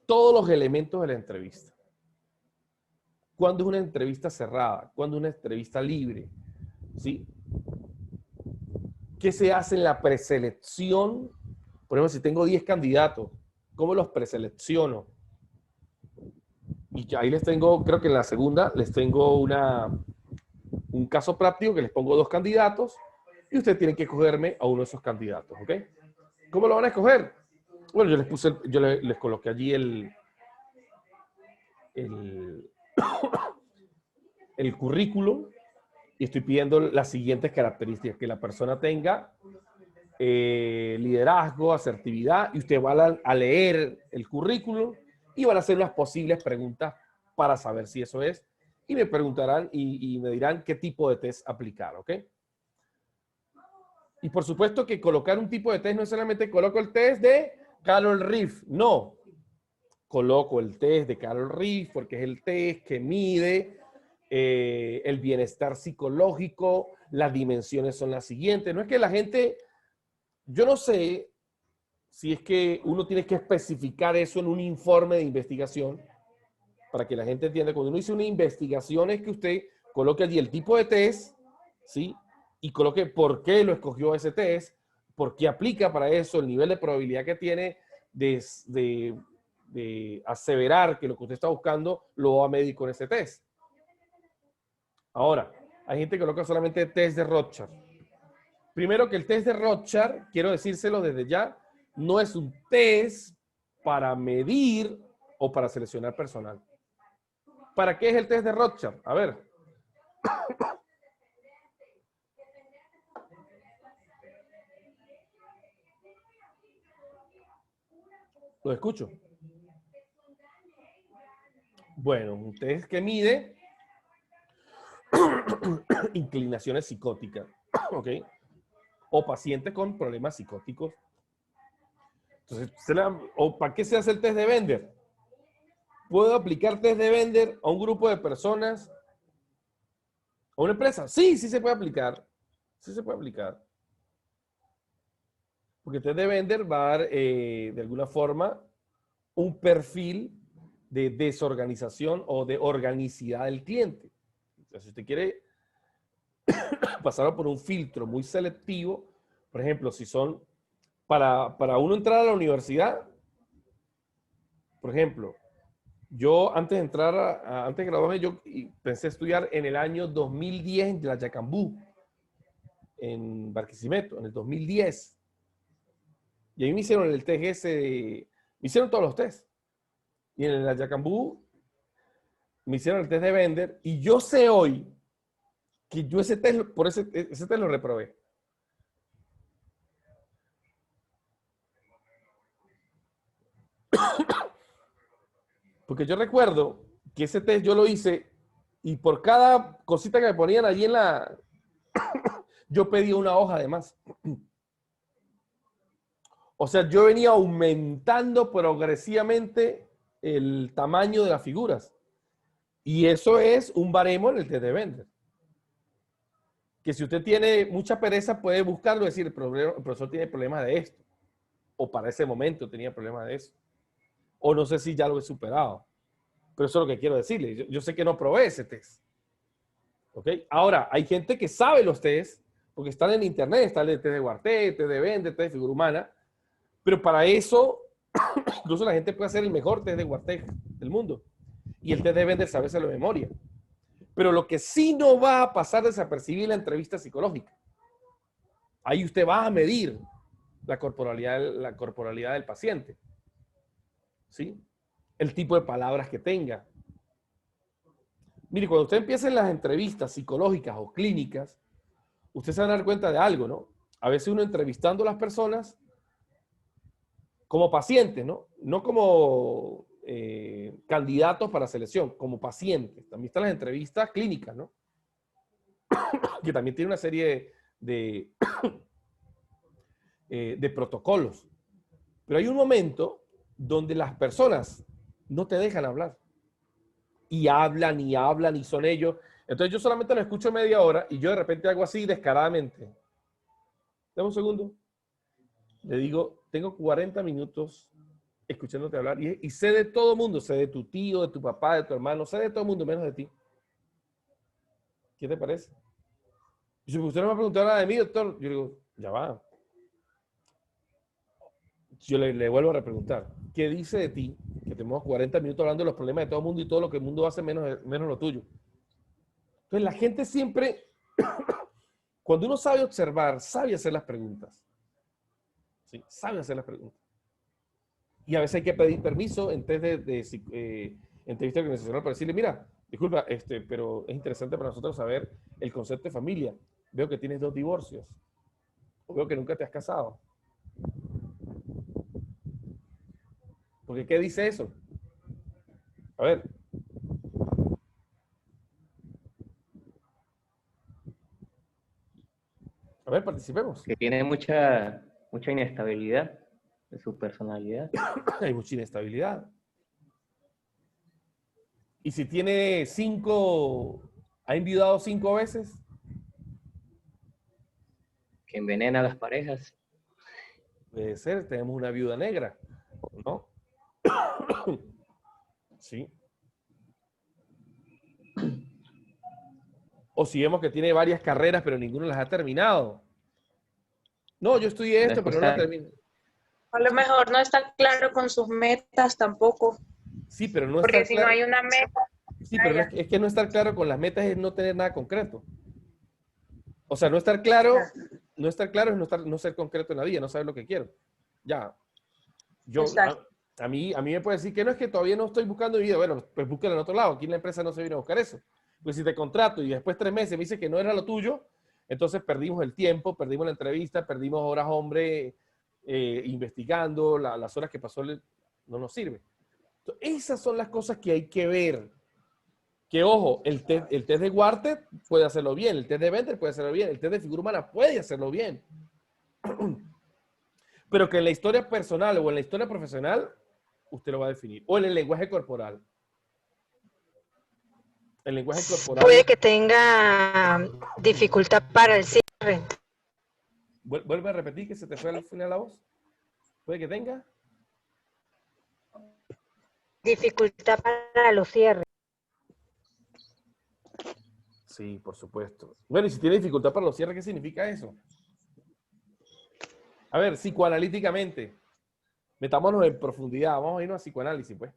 Speaker 2: todos los elementos de la entrevista. ¿Cuándo es una entrevista cerrada? ¿Cuándo es una entrevista libre? ¿Sí? ¿Qué se hace en la preselección? Por ejemplo, si tengo 10 candidatos, ¿cómo los preselecciono? Y ahí les tengo, creo que en la segunda, les tengo un caso práctico que les pongo 2 candidatos y ustedes tienen que escogerme a uno de esos candidatos, ¿ok? ¿Cómo lo van a escoger? Bueno, yo les coloqué allí el currículum y estoy pidiendo las siguientes características, que la persona tenga liderazgo, asertividad, y usted va a leer el currículum y van a hacer unas posibles preguntas para saber si eso es, y me preguntarán y me dirán qué tipo de test aplicar, ¿ok? Y por supuesto que colocar un tipo de test no es solamente coloco el test de Carol Reef, no. Coloco el test de Carol Reef porque es el test que mide el bienestar psicológico, las dimensiones son las siguientes. No es que la gente, yo no sé si es que uno tiene que especificar eso en un informe de investigación para que la gente entienda. Cuando uno dice una investigación es que usted coloque allí el tipo de test, ¿sí? Y coloque por qué lo escogió ese test, por qué aplica para eso, el nivel de probabilidad que tiene de aseverar que lo que usted está buscando lo va a medir con ese test. Ahora, hay gente que coloca solamente test de Rorschach. Primero que el test de Rorschach, quiero decírselo desde ya, no es un test para medir o para seleccionar personal. ¿Para qué es el test de Rorschach? A ver. Lo escucho. Bueno, un test que mide inclinaciones psicóticas, ¿ok? O pacientes con problemas psicóticos. Entonces, ¿para qué se hace el test de Bender? ¿Puedo aplicar test de Bender a un grupo de personas? ¿A una empresa? Sí, sí se puede aplicar. Sí se puede aplicar. Porque el test de Bender va a dar, de alguna forma, un perfil de desorganización o de organicidad del cliente. Entonces, si usted quiere pasarlo por un filtro muy selectivo, por ejemplo, si son para uno entrar a la universidad, por ejemplo, yo antes de entrar, antes de graduarme, yo pensé estudiar en el año 2010 en la Yacambú, en Barquisimeto, en el 2010. Y ahí me hicieron el test me hicieron todos los tests. Y en la Yacambú me hicieron el test de Bender. Y yo sé hoy que yo ese test, por ese test lo reprobé. Porque yo recuerdo que ese test yo lo hice y por cada cosita que me ponían allí en la... yo pedía una hoja de más. O sea, yo venía aumentando progresivamente el tamaño de las figuras. Y eso es un baremo en el test de Bender. Que si usted tiene mucha pereza, puede buscarlo y decir, el profesor tiene problemas de esto. O para ese momento tenía problemas de eso. O no sé si ya lo he superado. Pero eso es lo que quiero decirle. Yo sé que no probé ese test. ¿Ok? Ahora, hay gente que sabe los tests, porque están en internet, está el test de Guarté, el test de Bender, el test de figura humana. Pero para eso, incluso la gente puede hacer el mejor test de Guarté del mundo. Y el test de Bender sabe hacerlo de memoria. Pero lo que sí no va a pasar desapercibido en la entrevista psicológica. Ahí usted va a medir la corporalidad del paciente. ¿Sí? El tipo de palabras que tenga. Mire, cuando usted empieza en las entrevistas psicológicas o clínicas, usted se va a dar cuenta de algo, ¿no? A veces uno entrevistando a las personas como pacientes, ¿no? No como candidatos para selección, como pacientes. También están las entrevistas clínicas, ¿no? Que también tiene una serie de protocolos. Pero hay un momento donde las personas no te dejan hablar. Y hablan y hablan y son ellos. Entonces yo solamente lo escucho media hora y yo de repente hago así descaradamente. Dame un segundo. Le digo, tengo 40 minutos escuchándote hablar y sé de todo mundo. Sé de tu tío, de tu papá, de tu hermano. Sé de todo mundo menos de ti. ¿Qué te parece? Y si usted no me ha preguntado nada de mí, doctor, yo digo, ya va. Yo le vuelvo a repreguntar. ¿Qué dice de ti? Que tenemos 40 minutos hablando de los problemas de todo el mundo y todo lo que el mundo hace menos lo tuyo. Entonces la gente siempre, cuando uno sabe observar, sabe hacer las preguntas. ¿Sí? Sabe hacer las preguntas. Y a veces hay que pedir permiso en test de entrevista organizacional para decirle, mira, disculpa, pero es interesante para nosotros saber el concepto de familia. Veo que tienes 2 divorcios. O veo que nunca te has casado. Porque ¿qué dice eso? A ver. A ver, participemos.
Speaker 3: Que tiene mucha inestabilidad de su personalidad.
Speaker 2: Hay mucha inestabilidad. Y si tiene 5, ha enviudado 5 veces.
Speaker 3: Que envenena a las parejas.
Speaker 2: Puede ser, tenemos una viuda negra, ¿no? Sí. O si vemos que tiene varias carreras, pero ninguno las ha terminado. No, yo estudié esto, pero no la terminé.
Speaker 4: A lo mejor no está claro con sus metas tampoco.
Speaker 2: Sí, pero no
Speaker 4: Porque
Speaker 2: estar
Speaker 4: si
Speaker 2: claro.
Speaker 4: no hay una meta.
Speaker 2: Sí, pero es que no estar claro con las metas es no tener nada concreto. O sea, no estar claro es no ser concreto en la vida, no saber lo que quiero. Ya. A mí me puede decir que no es que todavía no estoy buscando mi vida. Bueno, pues búsquela en otro lado. Aquí en la empresa no se viene a buscar eso. Pues si te contrato y después 3 meses me dice que no era lo tuyo, entonces perdimos el tiempo, perdimos la entrevista, perdimos horas, hombre, investigando, las horas que pasó no nos sirve. Entonces, esas son las cosas que hay que ver. Que ojo, el test de Guarté puede hacerlo bien, el test de Bender puede hacerlo bien, el test de figura humana puede hacerlo bien. Pero que en la historia personal o en la historia profesional, usted lo va a definir. O en el lenguaje corporal. El lenguaje corporal.
Speaker 5: Puede que tenga dificultad para el cierre.
Speaker 2: Vuelve a repetir que se te fue al final la voz. Puede que tenga
Speaker 5: dificultad para los cierres.
Speaker 2: Sí, por supuesto. Bueno, y si tiene dificultad para los cierres, ¿qué significa eso? A ver, psicoanalíticamente. Metámonos en profundidad. Vamos a irnos a psicoanálisis, pues.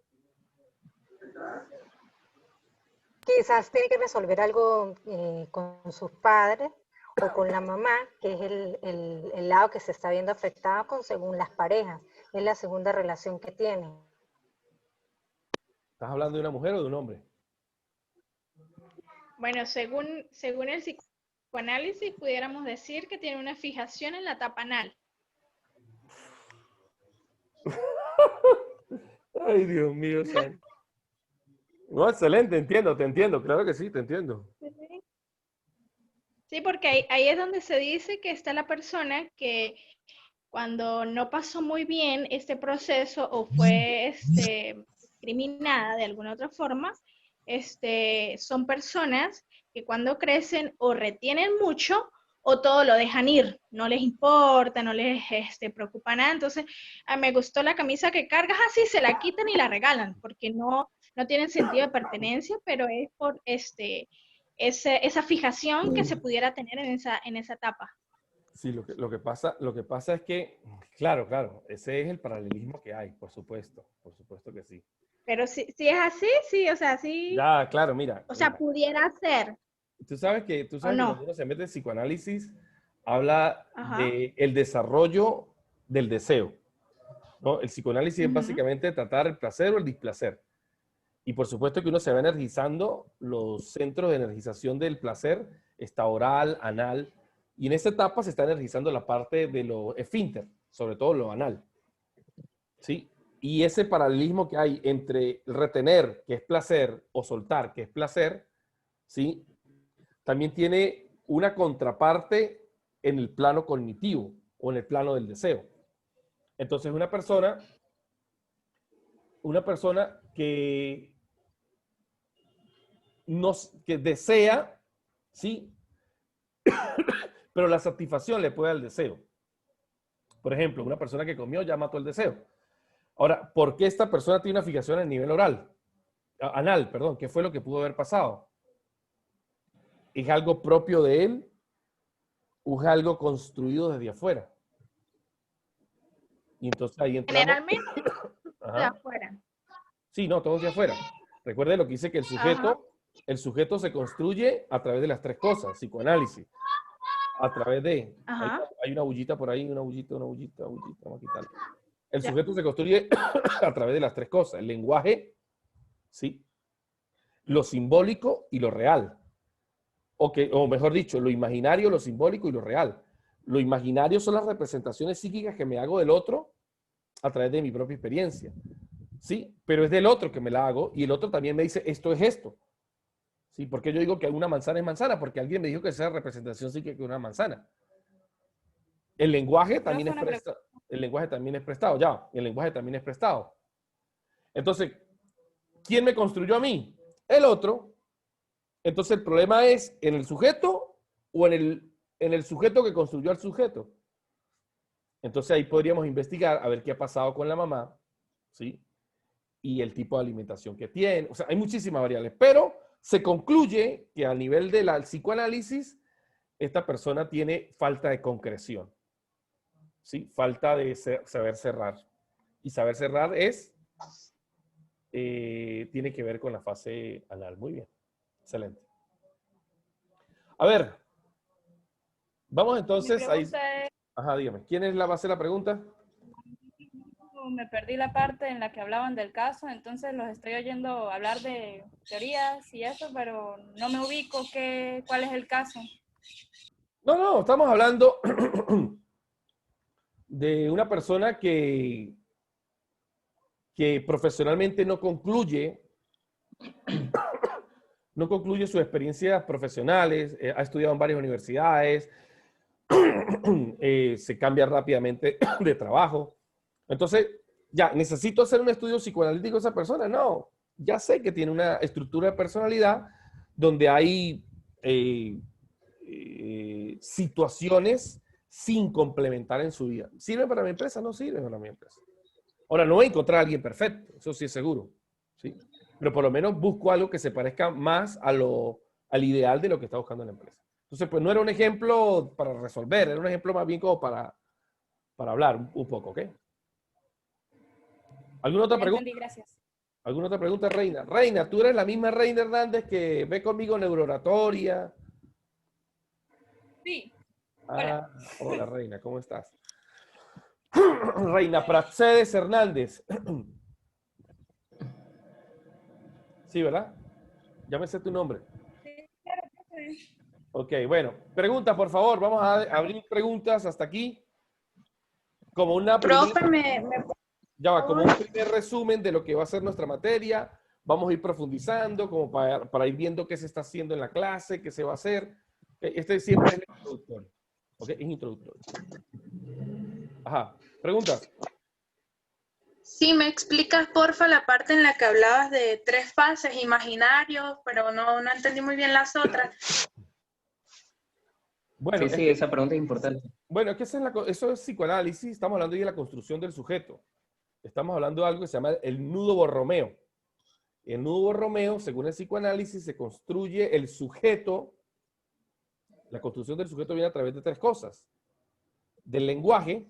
Speaker 5: Quizás tiene que resolver algo con sus padres o con la mamá, que es el lado que se está viendo afectado según las parejas. Es la segunda relación que tiene.
Speaker 2: ¿Estás hablando de una mujer o de un hombre?
Speaker 1: Bueno, según el psicólogo, psicoanálisis pudiéramos decir que tiene una fijación en la tapa anal.
Speaker 2: Ay, Dios mío, santo. No, excelente, te entiendo, claro que sí, te entiendo.
Speaker 1: Sí, porque ahí es donde se dice que está la persona que cuando no pasó muy bien este proceso o fue discriminada de alguna otra forma, son personas que cuando crecen o retienen mucho o todo lo dejan ir, no les importa, no les preocupa nada. Entonces, me gustó la camisa que cargas, así se la quitan y la regalan, porque no tienen sentido de pertenencia, pero es por esa fijación que se pudiera tener en esa etapa.
Speaker 2: Sí, lo que pasa es que, claro, ese es el paralelismo que hay, por supuesto que sí.
Speaker 1: Pero si es así, sí, o sea, sí.
Speaker 2: Ya, claro, mira.
Speaker 1: O sea,
Speaker 2: Mira.
Speaker 1: pudiera ser.
Speaker 2: Tú sabes que
Speaker 1: no?
Speaker 2: cuando uno se mete en psicoanálisis, habla
Speaker 1: Ajá.
Speaker 2: del desarrollo del deseo, ¿no? El psicoanálisis es
Speaker 1: Ujú.
Speaker 2: básicamente tratar el placer o el displacer. Y por supuesto que uno se va energizando los centros de energización del placer, está oral, anal, y en esta etapa se está energizando la parte de lo esfínter, sobre todo lo anal. ¿Sí? Y ese paralelismo que hay entre retener, que es placer, o soltar, que es placer, ¿sí? También tiene una contraparte en el plano cognitivo o en el plano del deseo. Entonces, una persona que que desea, ¿sí? Pero la satisfacción le puede al deseo. Por ejemplo, una persona que comió ya mató el deseo. Ahora, ¿por qué esta persona tiene una fijación a nivel oral? Anal, perdón. ¿Qué fue lo que pudo haber pasado? ¿Es algo propio de él o es algo construido desde afuera? Y entonces ahí entramos.
Speaker 1: Generalmente de
Speaker 2: Ajá.
Speaker 1: afuera.
Speaker 2: Sí, no, todos de afuera. Recuerde lo que dice que el sujeto se construye a través de las tres cosas, psicoanálisis. A través de... Hay una bullita por ahí, una bullita, vamos a quitarla. El sujeto se construye a través de las tres cosas, el lenguaje, ¿sí? Lo simbólico y lo real. O mejor dicho, lo imaginario, lo simbólico y lo real. Lo imaginario son las representaciones psíquicas que me hago del otro a través de mi propia experiencia. ¿Sí? Pero es del otro que me la hago y el otro también me dice, esto es esto. ¿Sí? ¿Por qué yo digo que una manzana es manzana? Porque alguien me dijo que esa representación psíquica es una manzana. El lenguaje también es prestado. El lenguaje también es prestado, ya. El lenguaje también es prestado. Entonces, ¿quién me construyó a mí? El otro. Entonces, el problema es en el sujeto o en el sujeto que construyó al sujeto. Entonces, ahí podríamos investigar a ver qué ha pasado con la mamá, ¿sí? Y el tipo de alimentación que tiene. O sea, hay muchísimas variables, pero se concluye que a nivel del psicoanálisis, esta persona tiene falta de concreción. ¿Sí? Falta de saber cerrar. Y saber cerrar tiene que ver con la fase anal. Muy bien. Excelente. A ver. Vamos entonces ahí. Ajá, dígame. ¿Quién va a hacer la pregunta?
Speaker 6: Me perdí la parte en la que hablaban del caso, entonces los estoy oyendo hablar de teorías y eso, pero no me ubico cuál es el caso.
Speaker 2: No, estamos hablando de una persona que profesionalmente no concluye sus experiencias profesionales, ha estudiado en varias universidades, se cambia rápidamente de trabajo. Entonces, ya, ¿necesito hacer un estudio psicoanalítico de esa persona? No, ya sé que tiene una estructura de personalidad donde hay situaciones sin complementar en su vida. ¿Sirve para mi empresa? No sirve para mi empresa. Ahora, no voy a encontrar a alguien perfecto, eso sí es seguro, ¿sí? Pero por lo menos busco algo que se parezca más al ideal de lo que está buscando la empresa. Entonces, pues no era un ejemplo para resolver, era un ejemplo más bien como para hablar un poco, ¿ok? ¿Alguna otra pregunta?
Speaker 6: Entendí, gracias.
Speaker 2: ¿Alguna otra pregunta, Reina? Reina, tú eres la misma Reina Hernández que ve conmigo en Neurooratoria.
Speaker 6: Sí.
Speaker 2: Hola. Hola, Reina, ¿cómo estás? Reina Praxedes Hernández. Sí, ¿verdad? Ya me sé tu nombre.
Speaker 6: Sí, claro que sí.
Speaker 2: Ok, bueno. Preguntas, por favor. Vamos a abrir preguntas hasta aquí. Como una
Speaker 4: Profe,
Speaker 2: ya va, como un primer resumen de lo que va a ser nuestra materia. Vamos a ir profundizando como para ir viendo qué se está haciendo en la clase, qué se va a hacer. Este siempre es introductorio. ¿Ok? Es introductorio. Ajá. ¿Preguntas?
Speaker 4: sí, me explicas, porfa, la parte en la que hablabas de 3 fases imaginarios, pero no entendí muy bien las otras.
Speaker 2: Bueno,
Speaker 3: Sí, esa pregunta es importante.
Speaker 2: bueno, es que eso es psicoanálisis. Estamos hablando de la construcción del sujeto. Estamos hablando de algo que se llama el nudo Borromeo. El nudo Borromeo, según el psicoanálisis, se construye el sujeto. La construcción del sujeto viene a través de 3 cosas. Del lenguaje,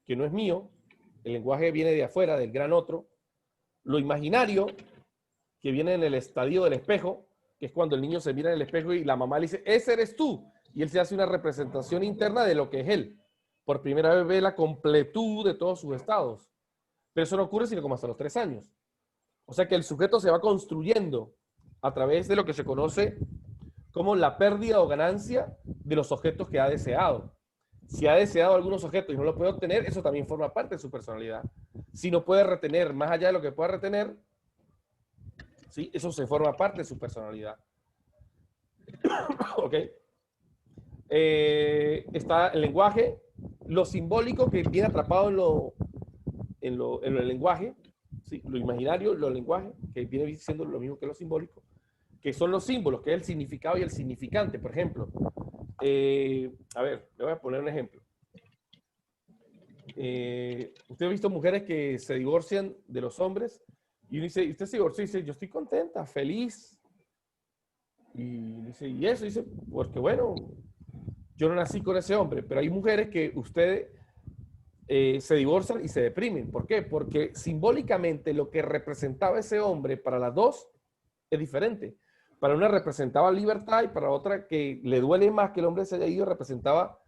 Speaker 2: que no es mío. El lenguaje viene de afuera, del gran otro. Lo imaginario, que viene en el estadio del espejo, que es cuando el niño se mira en el espejo y la mamá le dice, ese eres tú. Y él se hace una representación interna de lo que es él. Por primera vez ve la completud de todos sus estados. Pero eso no ocurre sino como hasta los 3 años. O sea que el sujeto se va construyendo a través de lo que se conoce como la pérdida o ganancia de los objetos que ha deseado. Si ha deseado algunos objetos y no lo puede obtener, eso también forma parte de su personalidad. Si no puede retener más allá de lo que pueda retener, ¿sí? Eso se forma parte de su personalidad. ¿Ok? Está el lenguaje, lo simbólico que viene atrapado en el lenguaje, ¿sí? Lo imaginario, lo lenguaje, que viene siendo lo mismo que lo simbólico, que son los símbolos, que es el significado y el significante. Por ejemplo, a ver, le voy a poner un ejemplo. Usted ha visto mujeres que se divorcian de los hombres y uno dice, usted se divorció y dice, yo estoy contenta, feliz. Y dice, ¿y eso? Y dice, porque bueno, yo no nací con ese hombre, pero hay mujeres que ustedes se divorcian y se deprimen. ¿Por qué? Porque simbólicamente lo que representaba ese hombre para las dos es diferente. Para una representaba libertad y para otra que le duele más que el hombre se haya ido representaba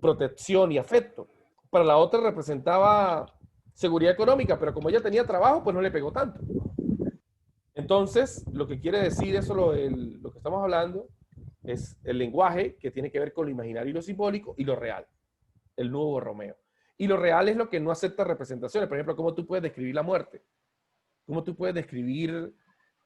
Speaker 2: protección y afecto. Para la otra representaba seguridad económica, pero como ella tenía trabajo, pues no le pegó tanto. Entonces, lo que quiere decir eso, lo que estamos hablando, es el lenguaje que tiene que ver con lo imaginario y lo simbólico y lo real, el nudo Borromeo. Y lo real es lo que no acepta representaciones. Por ejemplo, ¿cómo tú puedes describir la muerte? ¿Cómo tú puedes describir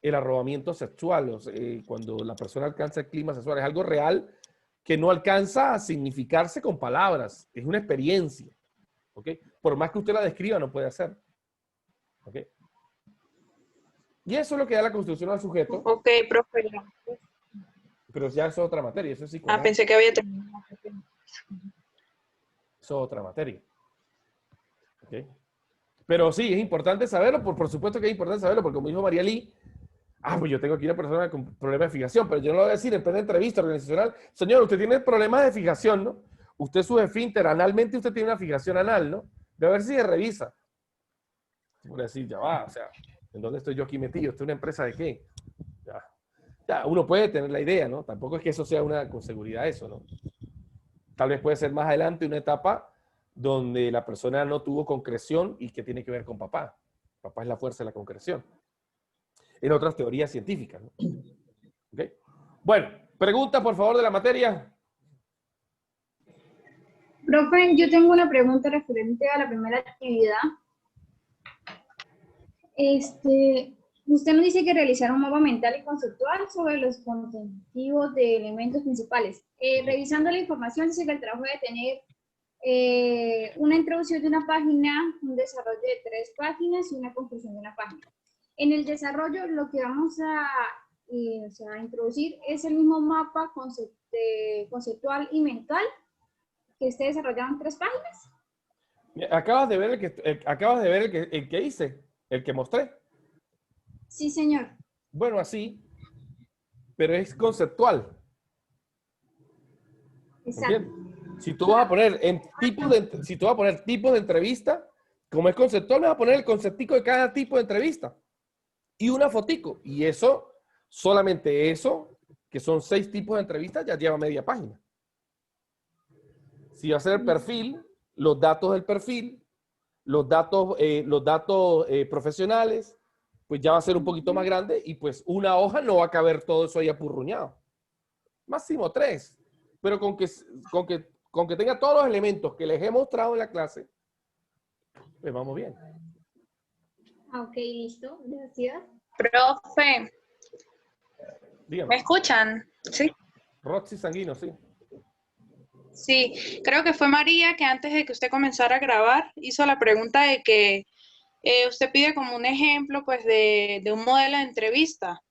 Speaker 2: el arrobamiento sexual? O sea, cuando la persona alcanza el clima sexual, es algo real que no alcanza a significarse con palabras. Es una experiencia. ¿Ok? Por más que usted la describa, no puede hacer. ¿Ok? Y eso es lo que da la construcción al sujeto.
Speaker 4: Ok, profe.
Speaker 2: Pero ya eso es otra materia. Eso es
Speaker 4: Ah, pensé que había terminado.
Speaker 2: Eso es otra materia. ¿Okay? Pero sí, es importante saberlo. Por supuesto que es importante saberlo, porque como dijo María Lee, pues yo tengo aquí una persona con problemas de fijación, pero yo no lo voy a decir en plena entrevista organizacional. Señor, usted tiene problemas de fijación, ¿no? Usted su esfínter, analmente usted tiene una fijación anal, ¿no? De a ver si se revisa. Por decir, ya va, o sea, ¿en dónde estoy yo aquí metido? ¿Esto es una empresa de qué? Ya, uno puede tener la idea, ¿no? Tampoco es que eso sea con seguridad eso, ¿no? Tal vez puede ser más adelante una etapa donde la persona no tuvo concreción y que tiene que ver con papá. Papá es la fuerza de la concreción. En otras teorías científicas, ¿no? ¿Okay? Bueno, pregunta por favor de la materia.
Speaker 7: Profe, yo tengo una pregunta referente a la primera actividad. Usted nos dice que realizar un mapa mental y conceptual sobre los constitutivos de elementos principales. Revisando la información, dice que el trabajo debe tener una introducción de una página, un desarrollo de 3 páginas y una conclusión de una página. En el desarrollo, lo que vamos a introducir es el mismo mapa conceptual y mental que esté desarrollado en 3 páginas.
Speaker 2: Acabas de ver el que hice, el que mostré.
Speaker 7: Sí, señor.
Speaker 2: Bueno, así, pero es conceptual.
Speaker 7: Exacto.
Speaker 2: ¿Entiendes? Si tú vas a poner tipos de entrevista, como es conceptual, me vas a poner el conceptico de cada tipo de entrevista y una fotico. Y eso, solamente eso, que son 6 tipos de entrevistas, ya lleva media página. Si va a ser el perfil, los datos del perfil, los datos profesionales, pues ya va a ser un poquito más grande y pues una hoja no va a caber todo eso ahí apurruñado. máximo 3. Pero con que tenga todos los elementos que les he mostrado en la clase, pues vamos bien.
Speaker 7: Ok, listo. Gracias.
Speaker 4: Profe,
Speaker 2: Dígame.
Speaker 4: ¿me escuchan? Sí.
Speaker 2: Roxy Sanguino, sí.
Speaker 4: Sí, creo que fue María que antes de que usted comenzara a grabar hizo la pregunta de que usted pide como un ejemplo pues de un modelo de entrevista,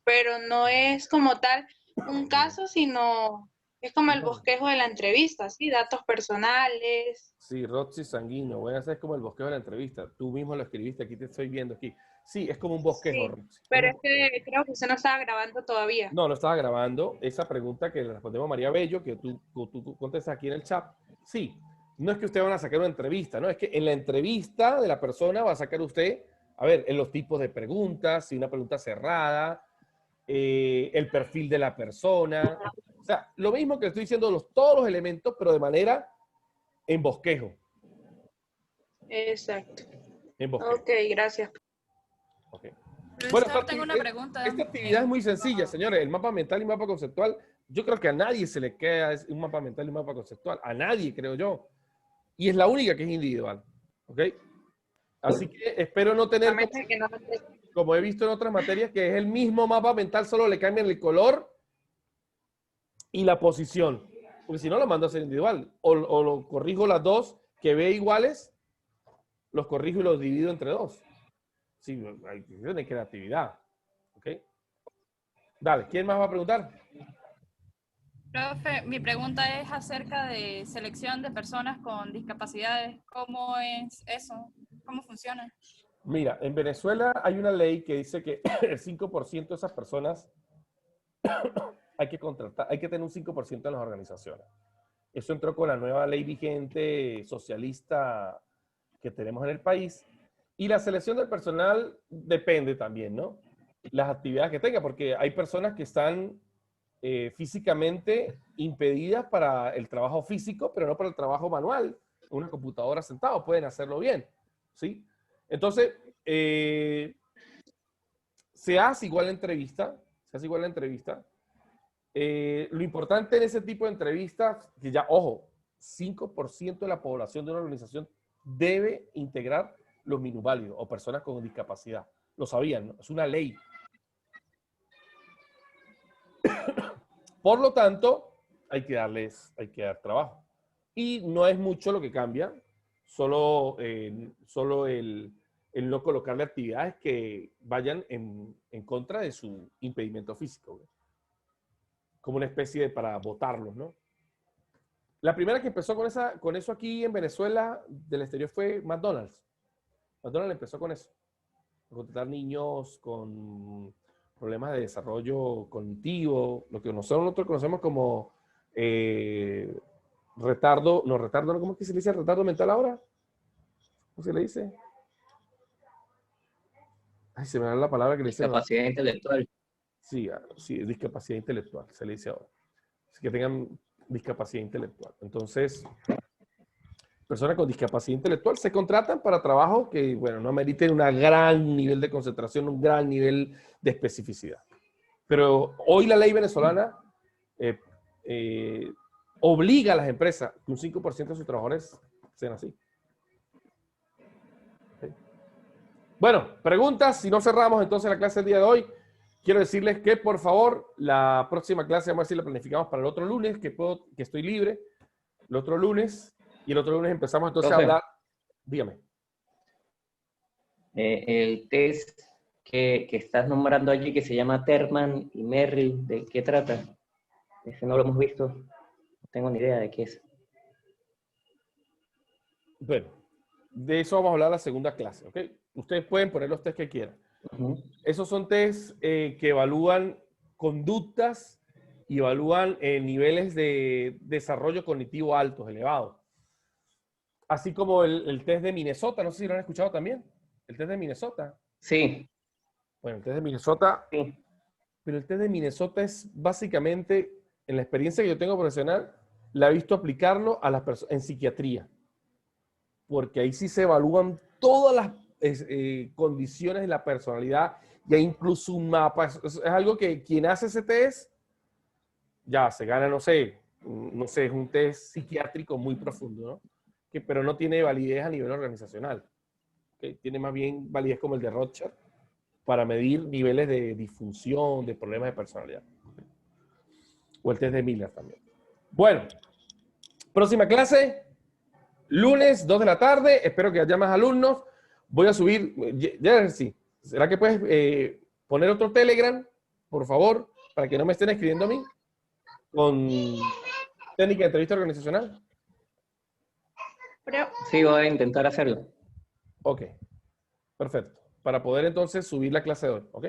Speaker 4: pero no es como tal un caso, sino es como el bosquejo de la entrevista, ¿sí? Datos personales.
Speaker 2: Sí, Roxy Sanguino. Voy a hacer como el bosquejo de la entrevista. Tú mismo lo escribiste, aquí te estoy viendo aquí. Sí, es como un bosquejo,
Speaker 4: Sí,
Speaker 2: Roxy.
Speaker 4: pero es que creo que usted no estaba grabando todavía.
Speaker 2: No, lo estaba grabando. Esa pregunta que le respondemos a María Bello, que tú contestas aquí en el chat. Sí, no es que usted van a sacar una entrevista, ¿no? Es que en la entrevista de la persona va a sacar usted, a ver, en los tipos de preguntas, si una pregunta cerrada, el perfil de la persona. O sea, lo mismo que estoy diciendo, todos los elementos, pero de manera en bosquejo.
Speaker 4: Exacto.
Speaker 2: En bosquejo.
Speaker 4: Ok, gracias.
Speaker 2: Okay.
Speaker 6: Profesor,
Speaker 2: Bueno,
Speaker 6: tengo una pregunta.
Speaker 2: esta actividad es muy sencilla, señores. El mapa mental y mapa conceptual, yo creo que a nadie se le queda un mapa mental y un mapa conceptual. A nadie, creo yo. Y es la única que es individual. ¿Ok? Así que espero no tener, como he visto en otras materias, que es el mismo mapa mental, solo le cambian el color y la posición. Porque si no, lo mando a hacer individual. O lo corrijo las dos que ve iguales, los corrijo y los divido entre dos. Sí, hay creatividad. ¿Ok? Dale, ¿quién más va a preguntar?
Speaker 6: Profe, mi pregunta es acerca de selección de personas con discapacidades. ¿Cómo es eso? ¿Cómo funciona?
Speaker 2: Mira, en Venezuela hay una ley que dice que el 5% de esas personas hay que contratar, hay que tener un 5% en las organizaciones. Eso entró con la nueva ley vigente socialista que tenemos en el país. Y la selección del personal depende también, ¿no? Las actividades que tenga, porque hay personas que están físicamente impedidas para el trabajo físico, pero no para el trabajo manual. Una computadora sentado, pueden hacerlo bien, ¿sí? Entonces, se hace igual la entrevista, lo importante en ese tipo de entrevistas, que ya, ojo, 5% de la población de una organización debe integrar los minusválidos o personas con discapacidad. Lo sabían, ¿no? Es una ley. Por lo tanto, hay que dar trabajo. Y no es mucho lo que cambia, solo el no colocarle actividades que vayan en contra de su impedimento físico, ¿no? Como una especie de para votarlos, ¿no? La primera que empezó con eso aquí en Venezuela del exterior fue McDonald's. McDonald's empezó con eso. Contratar niños con problemas de desarrollo cognitivo, lo que nosotros conocemos como retardo, ¿cómo es que se le dice retardo mental ahora? ¿Cómo se le dice? Ay, se me da la palabra que le dice.
Speaker 3: Discapacidad intelectual.
Speaker 2: Sí, sí, discapacidad intelectual, se le dice ahora. Así que tengan discapacidad intelectual. Entonces, personas con discapacidad intelectual se contratan para trabajos que, bueno, no ameriten un gran nivel de concentración, un gran nivel de especificidad. Pero hoy la ley venezolana obliga a las empresas que un 5% de sus trabajadores sean así. ¿Sí? Bueno, preguntas. Si no cerramos entonces la clase del día de hoy, quiero decirles que, por favor, la próxima clase, vamos a ver si la planificamos para el otro lunes, que estoy libre, el otro lunes, y el otro lunes empezamos entonces a hablar. Dígame.
Speaker 3: El test que estás nombrando allí, que se llama Terman y Merrill, ¿de qué trata? Ese no lo hemos visto. No tengo ni idea de qué es.
Speaker 2: Bueno, de eso vamos a hablar en la segunda clase, ¿ok? Ustedes pueden poner los test que quieran. Esos son test que evalúan conductas y evalúan niveles de desarrollo cognitivo altos, elevados. Así como el test de Minnesota, no sé si lo han escuchado también. El test de Minnesota.
Speaker 3: Sí.
Speaker 2: Bueno, el test de Minnesota.
Speaker 3: Sí.
Speaker 2: Pero el test de Minnesota es básicamente, en la experiencia que yo tengo profesional, la he visto aplicarlo a las personas en psiquiatría. Porque ahí sí se evalúan todas las condiciones de la personalidad y hay incluso un mapa. Es algo que quien hace ese test ya se gana, no sé, es un test psiquiátrico muy profundo, ¿no? Pero no tiene validez a nivel organizacional. ¿Okay? Tiene más bien validez como el de Rorschach para medir niveles de disfunción, de problemas de personalidad. O el test de Miller también. Bueno, próxima clase, lunes, 2 de la tarde. Espero que haya más alumnos. Voy a subir, ya sí. ¿Será que puedes poner otro Telegram, por favor, para que no me estén escribiendo a mí con técnica de entrevista organizacional?
Speaker 1: Pero,
Speaker 3: Sí, voy a intentar hacerlo.
Speaker 2: Ok, perfecto. Para poder entonces subir la clase de hoy, ¿ok?